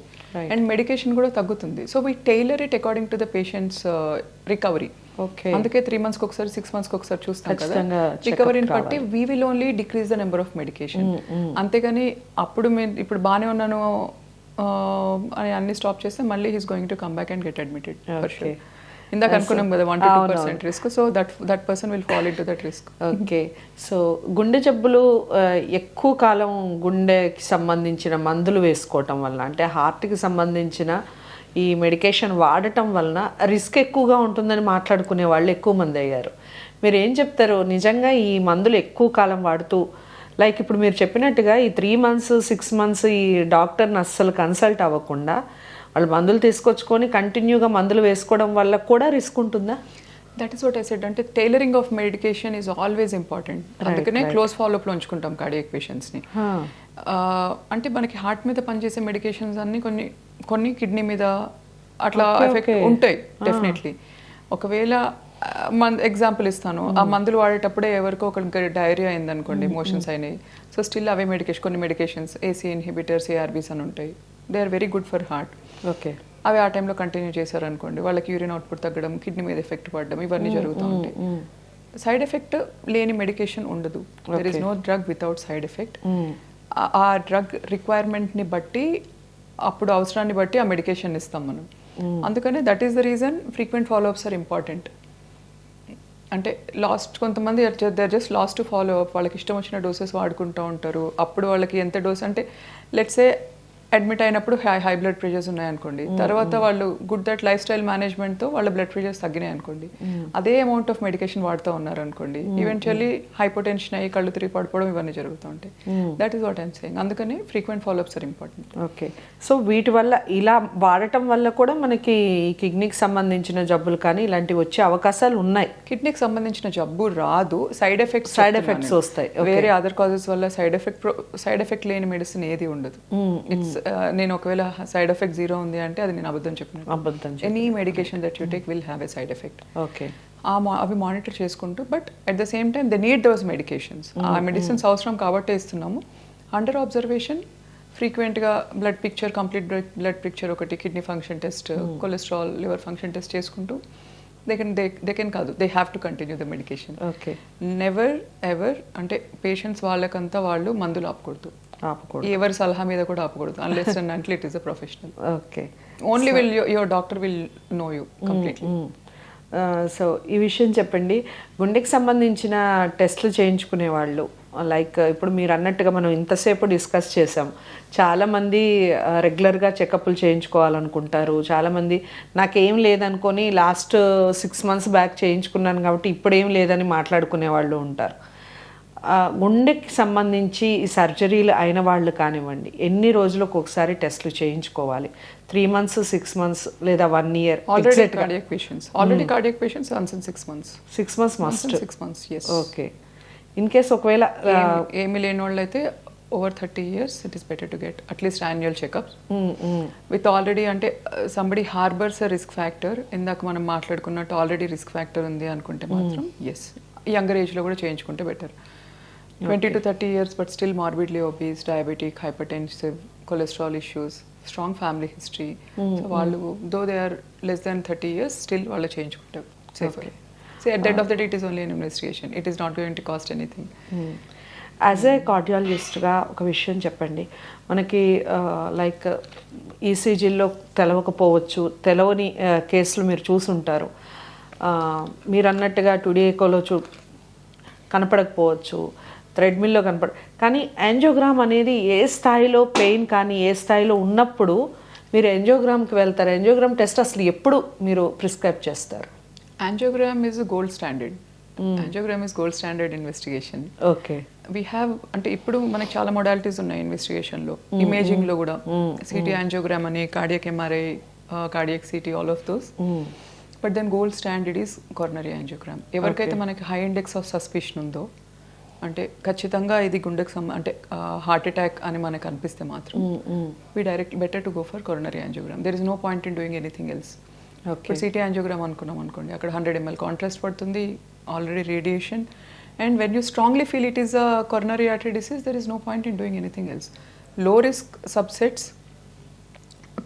అండ్ మెడికేషన్ కూడా తగ్గుతుంది. So we tailor it according to the patient's recovery. అందుకే 3 monthsకి ఒకసారి 6 monthsకి ఒకసారి చూస్తాం కదా రికవరీని బట్టి. We will only decrease the number of medication. అంతేగాని ఇప్పుడు బాగానే ఉన్నాను అని అన్ని స్టాప్ చేస్తే మళ్ళీ he's going to come back and get admitted for sure. ఇందాక అనుకున్నాం కదా 1 to 2% risk, so that person will fall in to that risk. Okay. So గుండె జబ్బులు ఎక్కువ కాలం గుండెకి సంబంధించిన మందులు వేసుకోవటం వలన, అంటే హార్ట్కి సంబంధించిన ఈ మెడికేషన్ వాడటం వలన రిస్క్ ఎక్కువగా ఉంటుందని మాట్లాడుకునే వాళ్ళు ఎక్కువ మంది అయ్యారు. మీరు ఏం చెప్తారు? నిజంగా ఈ మందులు ఎక్కువ కాలం వాడుతూ, లైక్ ఇప్పుడు మీరు చెప్పినట్టుగా ఈ 3 months 6 months ఈ డాక్టర్ని అస్సలు కన్సల్ట్ అవ్వకుండా వాళ్ళు మందులు తీసుకొచ్చుకొని కంటిన్యూగా మందులు వేసుకోవడం వల్ల కూడా రిస్క్ ఉంటుందా? That is what I said, అంటే tailoring of medication is always important. అందుకనే క్లోజ్ ఫాలోఅప్లో ఉంచుకుంటాం కార్డియాక్ పేషెంట్స్ని. అంటే మనకి హార్ట్ మీద పనిచేసే మెడికేషన్స్ అన్ని కొన్ని కిడ్నీ మీద అట్లా ఎఫెక్ట్ ఉంటాయి డెఫినెట్లీ. ఒకవేళ ఎగ్జాంపుల్ ఇస్తాను, ఆ మందులు వాడేటప్పుడే ఎవరికో ఒక డైరియా అయిందనుకోండి, మోషన్స్ అయినాయి, సో స్టిల్ అవే కొన్ని మెడికేషన్స్ ఏసీ ఇన్హిబిటర్స్, ఏఆర్బీస్ అని ఉంటాయి, they are very good for heart. Okay, అవి ఆ టైంలో కంటిన్యూ చేశారనుకోండి, వాళ్ళకి యూరిన్ అవుట్పుట్ తగ్గడం, కిడ్నీ మీద ఎఫెక్ట్ పడడం, ఇవన్నీ జరుగుతూ ఉంటాయి. సైడ్ ఎఫెక్ట్ లేని మెడికేషన్ ఉండదు. There is no drug without side effect. ఆ డ్రగ్ రిక్వైర్మెంట్ని బట్టి, అప్పుడు అవసరాన్ని బట్టి ఆ మెడికేషన్ ఇస్తాం మనం. అందుకనే that is the reason frequent follow-ups are important. అంటే కొంతమంది their just lost to follow up, వాళ్ళకి ఇష్టం వచ్చిన డోసెస్ వాడుకుంటూ ఉంటారు. అప్పుడు వాళ్ళకి ఎంత డోస్ అంటే లెట్సే అడ్మిట్ అయినప్పుడు హై బ్లడ్ ప్రెషర్స్ ఉన్నాయనుకోండి, తర్వాత వాళ్ళు గుడ్ దట్ లైఫ్ స్టైల్ మేనేజ్మెంట్తో వాళ్ళ బ్లడ్ ప్రెషర్స్ తగ్గినాయి అనుకోండి, అదే అమౌంట్ ఆఫ్ మెడికేషన్ వాడుతూ ఉన్నారు అనుకోండి, ఈవెన్చువల్లీ హైపోటెన్షన్ అయ్యి కళ్ళు తిరిగి పడిపోవడం ఇవన్నీ జరుగుతూ ఉంటాయి. That is what I'm saying. అందుకని frequent follow-ups are important. Okay, so వీటి వల్ల, ఇలా వాడటం వల్ల కూడా మనకి కిడ్నీకి సంబంధించిన జబ్బులు కానీ ఇలాంటివి వచ్చే అవకాశాలు ఉన్నాయి? కిడ్నీకి సంబంధించిన జబ్బు రాదు, సైడ్ ఎఫెక్ట్స్ వస్తాయి. వేరే అదర్ కాజెస్ వల్ల సైడ్ ఎఫెక్ట్ లేని మెడిసిన్ ఏది ఉండదు. ఇట్స్ నేను ఒకవేళ సైడ్ ఎఫెక్ట్ 0 ఉంది అంటే అది నేను అబద్ధం చెప్పినట్టు. Any medication that you take will have a side effect. Okay, అవి మానిటర్ చేసుకుంటూ, but at the same time they need those medications. ఆ మెడిసిన్స్ అవసరం కాబట్టే ఇస్తున్నాము. అండర్ అబ్జర్వేషన్ ఫ్రీక్వెంట్గా blood picture, complete blood picture ఒకటి, kidney function test, cholesterol, liver function test చేసుకుంటూ they can కాదు, they have to continue the medication. Okay, never ever అంటే పేషెంట్స్ వాళ్ళకంతా వాళ్ళు మందులు ఆపకూడదు, ఎవరి సలహా మీద కూడా ఆపకూడదు, unless and until it is a professional. Okay, only your doctor will know you completely. So ఈ విషయం చెప్పండి, గుండెకి సంబంధించిన టెస్టులు చేయించుకునే వాళ్ళు, లైక్ ఇప్పుడు మీరు అన్నట్టుగా మనం ఇంతసేపు డిస్కస్ చేసాం, చాలామంది రెగ్యులర్గా చెకప్లు చేయించుకోవాలనుకుంటారు, చాలామంది నాకేం లేదనుకొని లాస్ట్ 6 months బ్యాక్ చేయించుకున్నాను కాబట్టి ఇప్పుడేం లేదని మాట్లాడుకునే వాళ్ళు ఉంటారు. గుండెకి సంబంధించి ఈ సర్జరీలు అయిన వాళ్ళు కానివ్వండి, ఎన్ని రోజులకు ఒకసారి టెస్టులు చేయించుకోవాలి? 3 months, 6 months లేదా 1 year? Already cardiac patients once in 6 months. 6 months must. 6 months, yes. Okay, in case ఒకవేళ ఏమి లేని వాళ్ళు అయితే over 30 years it is better to get at least annual checkups with already, అంటే సంబడి హార్బర్స్ రిస్క్ ఫ్యాక్టర్, ఇందాక మనం మాట్లాడుకున్నట్టు already risk factor ఉంది అనుకుంటే మాత్రం ఎస్, యంగర్ ఏజ్లో కూడా చేయించుకుంటే better. 20 to 30 years but still morbidly obese, diabetic, hypertensive, cholesterol issues, strong family history, so వాళ్ళు though they are less than 30 years still వాళ్ళు చేయించుకుంటారు సేఫ్గా. So at the end of the day it is only an investigation, it is not going to cost anything. As a కార్డియాలజిస్ట్గా ఒక విషయం చెప్పండి, మనకి like ఈసీజీలో తెలవకపోవచ్చు, తెలవని కేసులు మీరు చూసుంటారు, మీరు అన్నట్టుగా టుడిఏకోలో కనపడకపోవచ్చు, థ్రెడ్మిల్లో కానీ యాంజియోగ్రామ్ అనేది ఏ స్థాయిలో పెయిన్ కానీ ఏ స్థాయిలో ఉన్నప్పుడు మీరు యాంజియోగ్రామ్కి వెళ్తారు? యాంజియోగ్రామ్ టెస్ట్ అసలు ఎప్పుడు మీరు ప్రిస్క్రైబ్ చేస్తారు? Angiogram is gold standard. Angiogram is gold standard investigation. Okay, we have, అంటే ఇప్పుడు మనకి చాలా మోడాలిటీస్ ఉన్నాయి ఇన్వెస్టిగేషన్లో, ఇమేజింగ్లో కూడా, సిటీ యాంజియోగ్రామ్ అని, cardiac MRI, cardiac CT, all of those. But then gold standard is coronary angiogram. ఎవరికైతే మనకి హై ఇండెక్స్ ఆఫ్ సస్పిషన్ ఉందో, అంటే ఖచ్చితంగా ఇది గుండెకి అంటే హార్ట్ అటాక్ అని మనకు అనిపిస్తే మాత్రం we direct better to go for coronary angiogram. There is no point in doing anything else. ఇప్పుడు సిటీ యాంజియోగ్రామ్ అనుకున్నాం అనుకోండి, అక్కడ 100 ml కాంట్రాస్ట్ పడుతుంది, already radiation, and when you strongly feel it is a coronary artery disease, there is no point in doing anything else. Low risk subsets,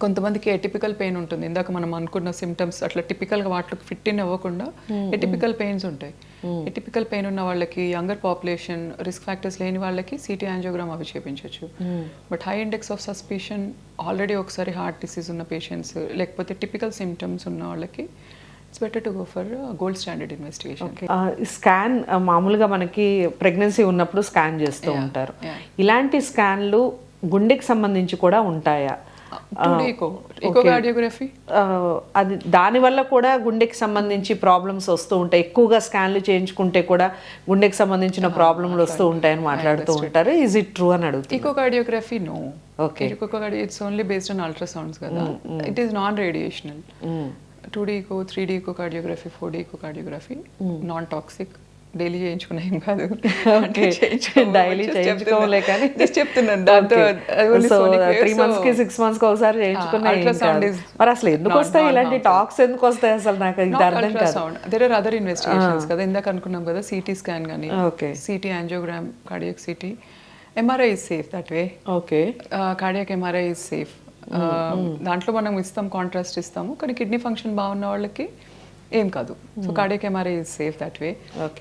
కొంతమందికి atypical pain ఉంటుంది, ఇందాక మనం అనుకున్న సిమ్టమ్స్ అట్లా టిపికల్గా వాటికి ఫిట్ ఇన్ అవ్వకుండా ఎటిపికల్ పెయిన్స్ ఉంటాయి. ఎటిపికల్ పెయిన్ ఉన్న వాళ్ళకి, యంగర్ పాపులేషన్, రిస్క్ ఫ్యాక్టర్స్ లేని వాళ్ళకి సిటీ యాంజియోగ్రామ్ అవి చేయించవచ్చు. But high index of suspicion, already ఒకసారి హార్ట్ డిసీజ్ ఉన్న పేషెంట్స్, లేకపోతే టిపికల్ సిమ్టమ్స్ ఉన్న వాళ్ళకి it's better to go for gold standard investigation. Scan మామూలుగా మనకి ప్రెగ్నెన్సీ ఉన్నప్పుడు స్కాన్ చేస్తూ ఉంటారు, ఇలాంటి స్కాన్లు గుండెకి సంబంధించి కూడా ఉంటాయా? అది దానివల్ల కూడా గుండెకి సంబంధించి ప్రాబ్లమ్స్ వస్తూ ఉంటాయి, ఎక్కువగా స్కాన్లు చేయించుకుంటే కూడా గుండెకి సంబంధించిన ప్రాబ్లమ్లు వస్తూ ఉంటాయని మాట్లాడుతూ ఉంటారు. ఈజ్ ఇట్ ట్రూ అని అడుగుతారు. Echocardiography no. Okay, it's only based on ultrasounds కదా, it is non radiational. 2D echo, 3D echocardiography, 4D echocardiography, non toxic. Daily చేయించుకున్నా ఏం కాదు. డైలీ చేయించుకోలే కానీ జస్ట్ చెప్తున్నాను. దాంతో సో 3 months కి 6 months కి ఒకసారి చేయించుకున్నా మరి అసలు ఎందుకు వస్తాయి ఇలాంటి టాక్స్, ఎందుకు వస్తాయి అసలు నాకు ఇది అర్థం కాదు. దేర్ ఆర్ అదర్ ఇన్వెస్టిగేషన్స్ కదా, ఇందాక అనుకున్నాం కదా, సిటీ స్కాన్ కానీ, city angiogram, cardiac city, MRI is safe that way. Okay, cardiac MRI is safe. దాంట్లో మనం ఇస్తాం, కాంట్రాస్ట్ ఇస్తాము, కానీ కిడ్నీ ఫంక్షన్ బాగున్న వాళ్ళకి ఏం కాదు. So cardiac MRI is safe that way.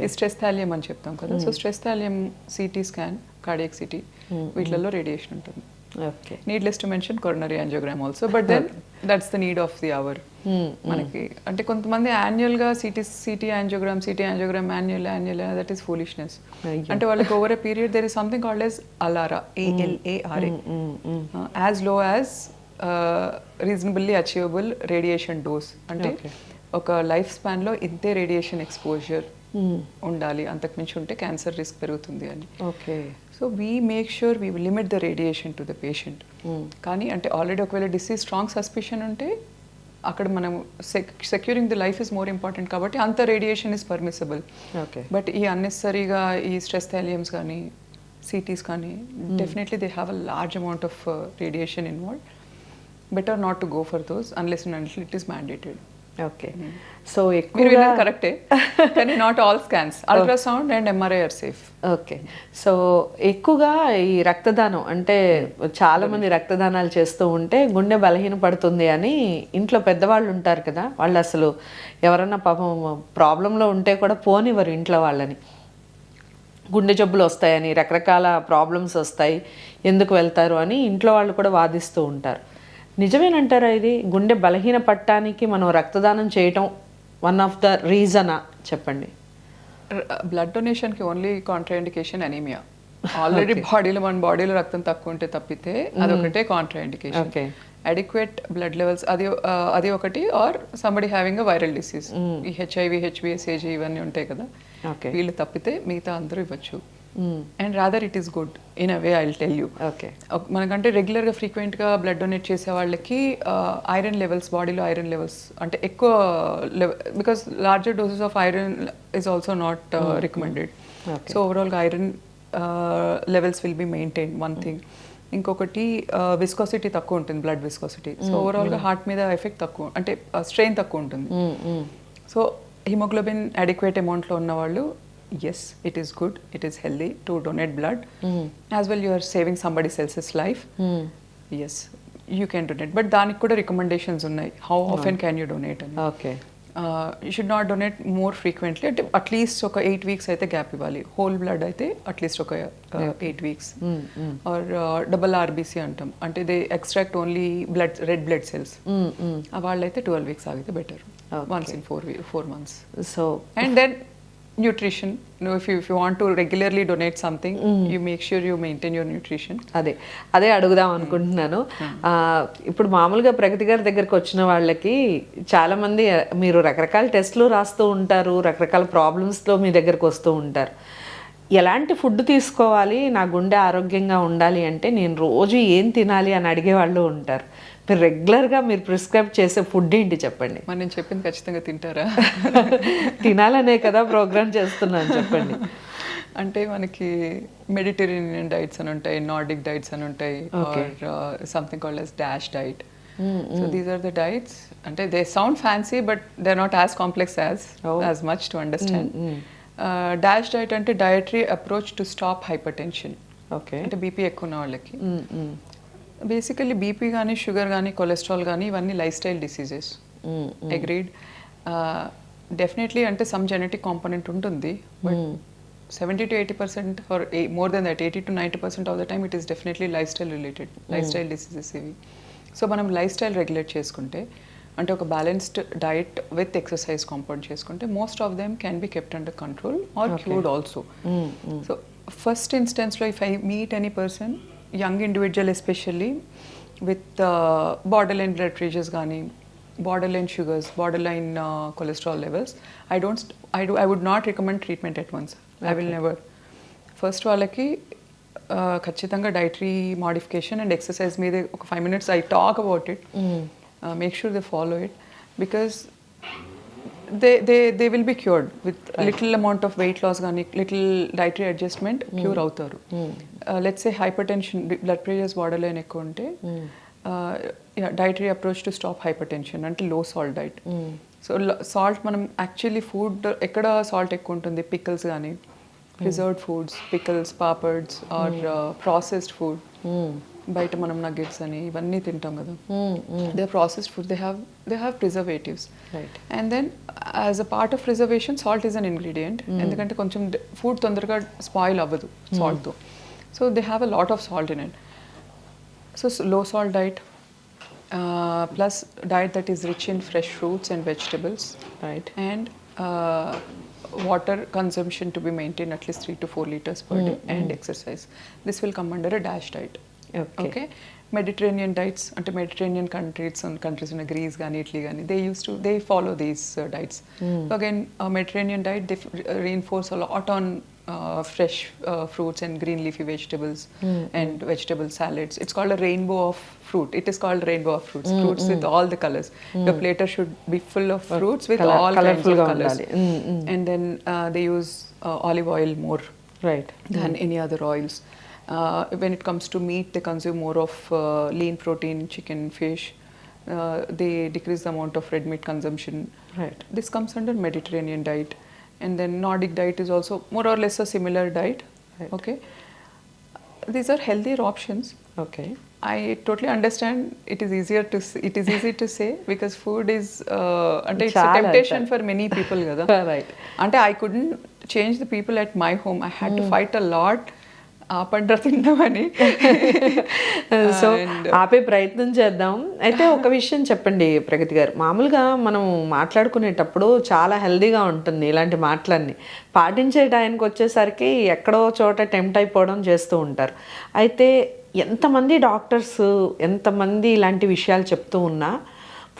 ఈ స్ట్రెస్ థాలియం అని చెప్తాం కదా, so stress thallium, CT scan, cardiac CT, వీటిలలో రేడియేషన్ ఉంటుంది. Needless to mention coronary angiogram also, but then that's the need of the hour. మనకి అంటే కొంతమంది annual గా CT angiogram annual that is foolishness. అంటే వాళ్ళకి over a period there is something called as ALARA, ALARA, as low as reasonably achievable radiation dose. అంటే ఒక life span లో ఇంతే రేడియేషన్ ఎక్స్పోజర్ ఉండాలి, అంతకుమించి ఉంటే క్యాన్సర్ రిస్క్ పెరుగుతుంది అని. Okay, so we make sure we limit the radiation to the patient. కానీ అంటే ఆల్రెడీ ఒకవేళ డిసీజ్ స్ట్రాంగ్ సస్పిషన్ ఉంటే అక్కడ మనం securing the life is more important, కాబట్టి అంత రేడియేషన్ ఇస్ పర్మిసబుల్. బట్ ఈ అన్నెసరీగా ఈ స్ట్రెస్ థాలియమ్స్ కానీ, సిటీస్ కానీ, definitely they have a large amount of radiation involve. Better not to go for those unless and until it is mandated. Okay, so ఎక్కువగా కరెక్టే, కానీ not all scans, ultrasound and MRI are safe. Okay, so ఎక్కువగా ఈ రక్తదానం అంటే చాలా మంది రక్తదానాలు చేస్తూ ఉంటే గుండె బలహీన పడుతుంది అని ఇంట్లో పెద్దవాళ్ళు ఉంటారు కదా, వాళ్ళు అసలు ఎవరన్నా పాపం ప్రాబ్లంలో ఉంటే కూడా పోనివ్వరు ఇంట్లో వాళ్ళని. గుండె జబ్బులు వస్తాయని, రకరకాల ప్రాబ్లమ్స్ వస్తాయి, ఎందుకు వెళ్తారు అని ఇంట్లో వాళ్ళు కూడా వాదిస్తూ ఉంటారు. నిజమేనంటారా ఇది? గుండె బలహీన పట్టడానికి మనం రక్తదానం చేయటం వన్ ఆఫ్ ద రీజనా? చెప్పండి. బ్లడ్ డొనేషన్కి ఓన్లీ కాంట్రాఇండికేషన్ అనీమియా. ఆల్రెడీ మన బాడీలో రక్తం తక్కువ ఉంటే తప్పితే అదొకటే కాంట్రాఇండికేషన్. అడిక్వేట్ బ్లడ్ లెవెల్స్ అది ఒకటి, or somebody having a viral disease, ఈ హెచ్ఐవి, హెచ్బిఎస్, ఏజీ ఇవన్నీ ఉంటాయి కదా, వీళ్ళు తప్పితే మిగతా అందరూ ఇవ్వచ్చు. And rather it is good in a way, I will tell you. Okay, మనకంటే రెగ్యులర్గా ఫ్రీక్వెంట్గా బ్లడ్ డొనేట్ చేసే వాళ్ళకి ఐరన్ లెవెల్స్, బాడీలో ఐరన్ లెవెల్స్ అంటే ఎక్కువ because larger doses of iron is also not recommended. So ఓవరాల్గా iron levels will be maintain, one thing. ఇంకొకటి విస్కాసిటీ తక్కువ ఉంటుంది, బ్లడ్ విస్కాసిటీ. సో ఓవరాల్గా హార్ట్ మీద ఎఫెక్ట్ తక్కువ, అంటే స్ట్రెయిన్ తక్కువ ఉంటుంది. సో హిమోగ్లోబిన్ అడిక్వేట్ అమౌంట్లో ఉన్న వాళ్ళు, yes, it is good, it is healthy to donate blood. As well, you are saving somebody else's life. Yes, you can donate, but దానికి కూడా రికమెండేషన్స్ ఉన్నాయి. How often can you donate అని. Okay, you should not donate more frequently, అంటే at least ఒక 8 weeks అయితే gap ఇవ్వాలి. Whole blood అయితే at least ఒక 8 weeks. ఆర్ డబుల్ ఆర్బీసీ అంటాం, అంటే they extract only blood, red blood cells, వాళ్ళైతే 12 weeks ఆగితే better, once in 4 months. So and then nutrition, if you want to regularly donate something, you make sure you maintain your nutrition. అదే అడుగుదాం అనుకుంటున్నాను. ఇప్పుడు మామూలుగా ప్రగతి గారి దగ్గరకు వచ్చిన వాళ్ళకి చాలా మంది మీరు రకరకాల టెస్టులు రాస్తూ ఉంటారు, రకరకాల ప్రాబ్లమ్స్తో మీ దగ్గరకు వస్తూ ఉంటారు. ఎలాంటి ఫుడ్ తీసుకోవాలి, నా గుండె ఆరోగ్యంగా ఉండాలి అంటే నేను రోజు ఏం తినాలి అని అడిగే వాళ్ళు ఉంటారు. మీరు రెగ్యులర్గా మీరు ప్రిస్క్రైబ్ చేసే ఫుడ్ ఏంటి చెప్పండి. మరి నేను చెప్పింది ఖచ్చితంగా తింటారా? తినాలనే కదా ప్రోగ్రామ్ చేస్తున్నాను, చెప్పండి. అంటే మనకి మెడిటరేనియన్ డైట్స్ అని ఉంటాయి, నార్డిక్ డైట్స్ అని ఉంటాయి, something called as DASH diet. So these are the diets. అంటే they sound fancy but they are not as complex as much to understand. DASH diet అంటే dietary approach to stop hypertension. Okay, అంటే BP ఎక్కువ ఉన్న వాళ్ళకి. Basically BP కానీ, sugar కానీ, cholesterol కానీ, ఇవన్నీ life style diseases. Agreed. Definitely అంటే సమ్ జెనెటిక్ కాంపోనెంట్ ఉంటుంది, but 70 to 80% or more than that, 80 to 90% of the time it is definitely life style related, life style diseases ఇవి. So మనం life style regulate చేసుకుంటే, అంటే ఒక balanced diet with exercise compound చేసుకుంటే, most of them can be kept under control or cured also. So first ఇన్స్టెన్స్లో if I meet any person, young individual especially, with border line blood pressures కానీ, border line sugars, border line cholesterol levels, I would not recommend treatment at once. I will never. First వాళ్ళకి ఖచ్చితంగా dietary modification and exercise మీద ఒక 5 minutes I talk about it. Make sure they follow it, because they will be cured with little amount of weight loss కానీ little dietary adjustment cure అవుతారు. Let's say hypertension blood pressures borderline ఎక్కువ ఉంటే dietary approach to stop hypertension అంటే low salt diet. So salt మనం actually food ఎక్కడ salt ఎక్కువ ఉంటుంది, pickles కానీ preserved foods, pickles, papads or processed food. బయట మనం నగెట్స్ అని ఇవన్నీ తింటాం కదా, they processed food, they have preservatives. And then as a part of preservation salt is an ingredient. ఎందుకంటే కొంచెం ఫుడ్ తొందరగా స్పాయిల్ అవ్వదు సాల్ట్తో. So they have a lot of salt in it. So low salt diet plus diet that is rich in fresh fruits and vegetables, right, and water consumption to be maintained at least 3 to 4 liters per day, and exercise. This will come under a DASH diet. Okay. Mediterranean diets, ante Mediterranean countries in Greece gani Italy gani, they follow these diets. So again, Mediterranean diet, they reinforce a lot on fresh fruits and green leafy vegetables and vegetable salads. It's called a rainbow of fruit. It is called rainbow of fruits. Fruits with all the colors. Your platter should be full of fruits with all kinds of colors. And then they use olive oil more, right, than any other oils. When it comes to meat, they consume more of lean protein, chicken, fish. They decrease the amount of red meat consumption. Right. This comes under Mediterranean diet. And then Nordic diet is also more or less a similar diet. Right. Okay. These are healthier options. okay, I totally understand. It is easy to say because food is it's a Chala temptation anta. for many people kada. right, Ante I couldn't change the people at my home. I had to fight a lot. ఆపండ్రా తిందామని. So ఆపే ప్రయత్నం చేద్దాం. అయితే ఒక విషయం చెప్పండి ప్రగతి గారు, మామూలుగా మనం మాట్లాడుకునేటప్పుడు చాలా హెల్దీగా ఉంటుంది ఇలాంటి మాటలన్నీ, పాటించే టైంకి వచ్చేసరికి ఎక్కడో చోట టెంప్ట్ అయిపోవడం చేస్తూ ఉంటారు. అయితే ఎంతమంది డాక్టర్స్ ఎంతమంది ఇలాంటి విషయాలు చెప్తూ ఉన్నా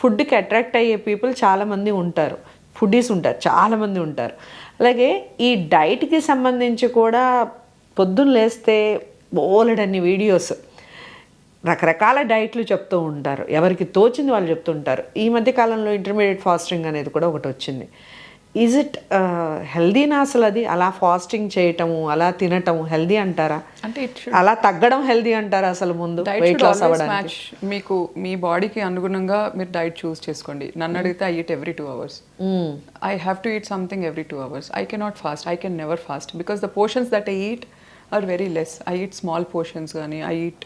ఫుడ్కి అట్రాక్ట్ అయ్యే పీపుల్ చాలామంది ఉంటారు, ఫుడీస్ ఉంటారు, చాలామంది ఉంటారు. అలాగే ఈ డైట్కి సంబంధించి కూడా పొద్దున్న లేస్తే బోలెడన్ని వీడియోస్, రకరకాల డైట్లు చెప్తూ ఉంటారు, ఎవరికి తోచింది వాళ్ళు చెప్తుంటారు. ఈ మధ్య కాలంలో ఇంటర్మీడియట్ ఫాస్టింగ్ అనేది కూడా ఒకటి వచ్చింది. ఈజ్ ఇట్ హెల్దీనా అసలు? అది అలా ఫాస్టింగ్ చేయటము, అలా తినటము హెల్దీ అంటారా? అంటే అలా తగ్గడం హెల్దీ అంటారా అసలు? ముందు వెయిట్ లాస్ అవ్వడానికి మీకు మీ బాడీకి అనుగుణంగా మీరు డైట్ చూస్ చేసుకోండి. నన్ను అడిగితే I eat every 2 hours. I have to eat something every 2 hours. I cannot fast. I can never fast because the portions that I eat are very less. I eat small portions gani. I eat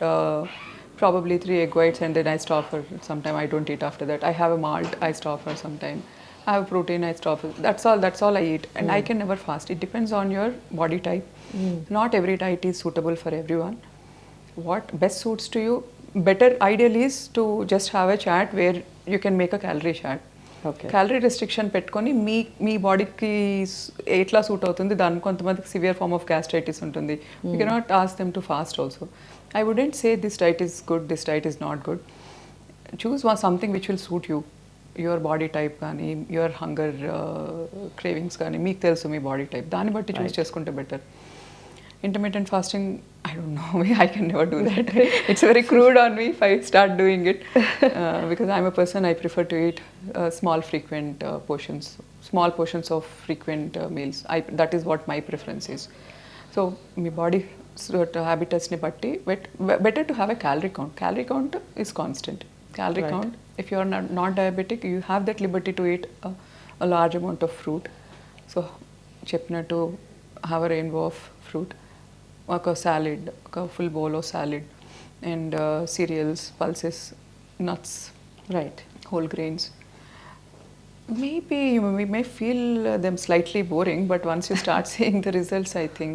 probably 3 egg whites and then I stop for some time. I don't eat after that. I have a malt, I stop for some time. I have protein, I stop. That's all I eat. And I can never fast. It depends on your body type. Not every diet is suitable for everyone. What best suits to you, better ideal is to just have a chart where you can make a calorie chart. Okay, calorie restriction పెట్టుకొని మీ బాడీకి ఎట్లా suit అవుతుంది. దానికి కొంతమందికి severe form of gastritis ఉంటుంది. You cannot ask them to fast also. I wouldn't say this diet is good, this diet is not good. Choose something which will suit you, your body type కానీ your hunger cravings కానీ మీకు తెలుసు మీ body type, దాన్ని బట్టి చూస్ చేసుకుంటే better. Intermittent fasting, I don't know, I can never do that. It's very crude on me if I start doing it because I'm a person, I prefer to eat small frequent portions of frequent meals. That is what my preference is. So my body habitus ni batti better to have a calorie count. Calorie count is constant. Calorie Right. count, if you are not diabetic, you have that liberty to eat a large amount of fruit. So చెప్పినట్టు have a rainbow of fruit, ఒక salad, ఒక full bowl of salad, and cereals, pulses, nuts, right, whole grains. Maybe we may feel them slightly boring, but once you start seeing the results, I think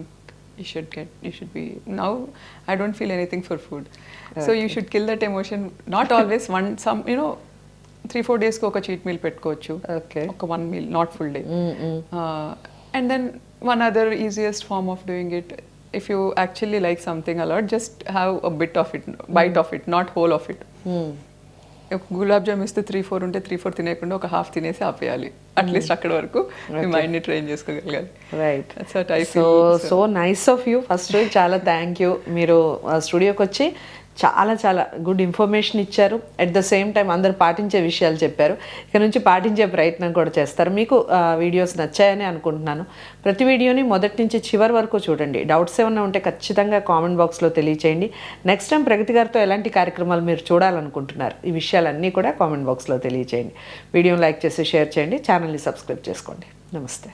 you should be. Now I don't feel anything for food. So you should kill that emotion. Not always 3-4 days కి ఒక cheat meal పెట్టుకోవచ్చు. Okay, ఒక 1 meal, not full day. And then one other easiest form of doing it, if you actually like something a lot, just have a bite of it, not whole of it. Gulab jam ఇస్తే 3-4 ఉంటే 3-4 తినేయకుండా ఒక half తినేసి ఆపేయాలి. At least అక్కడ వరకు మీ మైండ్ని train చేసుకోగలగాలి. Right. So so nice of you. First చాలా థ్యాంక్ యూ, మీరు స్టూడియోకి వచ్చి చాలా చాలా గుడ్ ఇన్ఫర్మేషన్ ఇచ్చారు. అట్ ద సేమ్ టైం అందరూ పాటించే విషయాలు చెప్పారు. ఇక నుంచి పాటించే ప్రయత్నం కూడా చేస్తారు. మీకు వీడియోస్ నచ్చాయని అనుకుంటున్నాను. ప్రతి వీడియోని మొదటి నుంచి చివరి వరకు చూడండి. డౌట్స్ ఏమైనా ఉంటే ఖచ్చితంగా కామెంట్ బాక్స్లో తెలియచేయండి. నెక్స్ట్ టైం ప్రగతి గారితో ఎలాంటి కార్యక్రమాలు మీరు చూడాలనుకుంటున్నారు, ఈ విషయాలన్నీ కూడా కామెంట్ బాక్స్లో తెలియచేయండి. వీడియోని లైక్ చేసి షేర్ చేయండి. ఛానల్ని సబ్స్క్రైబ్ చేసుకోండి. నమస్తే.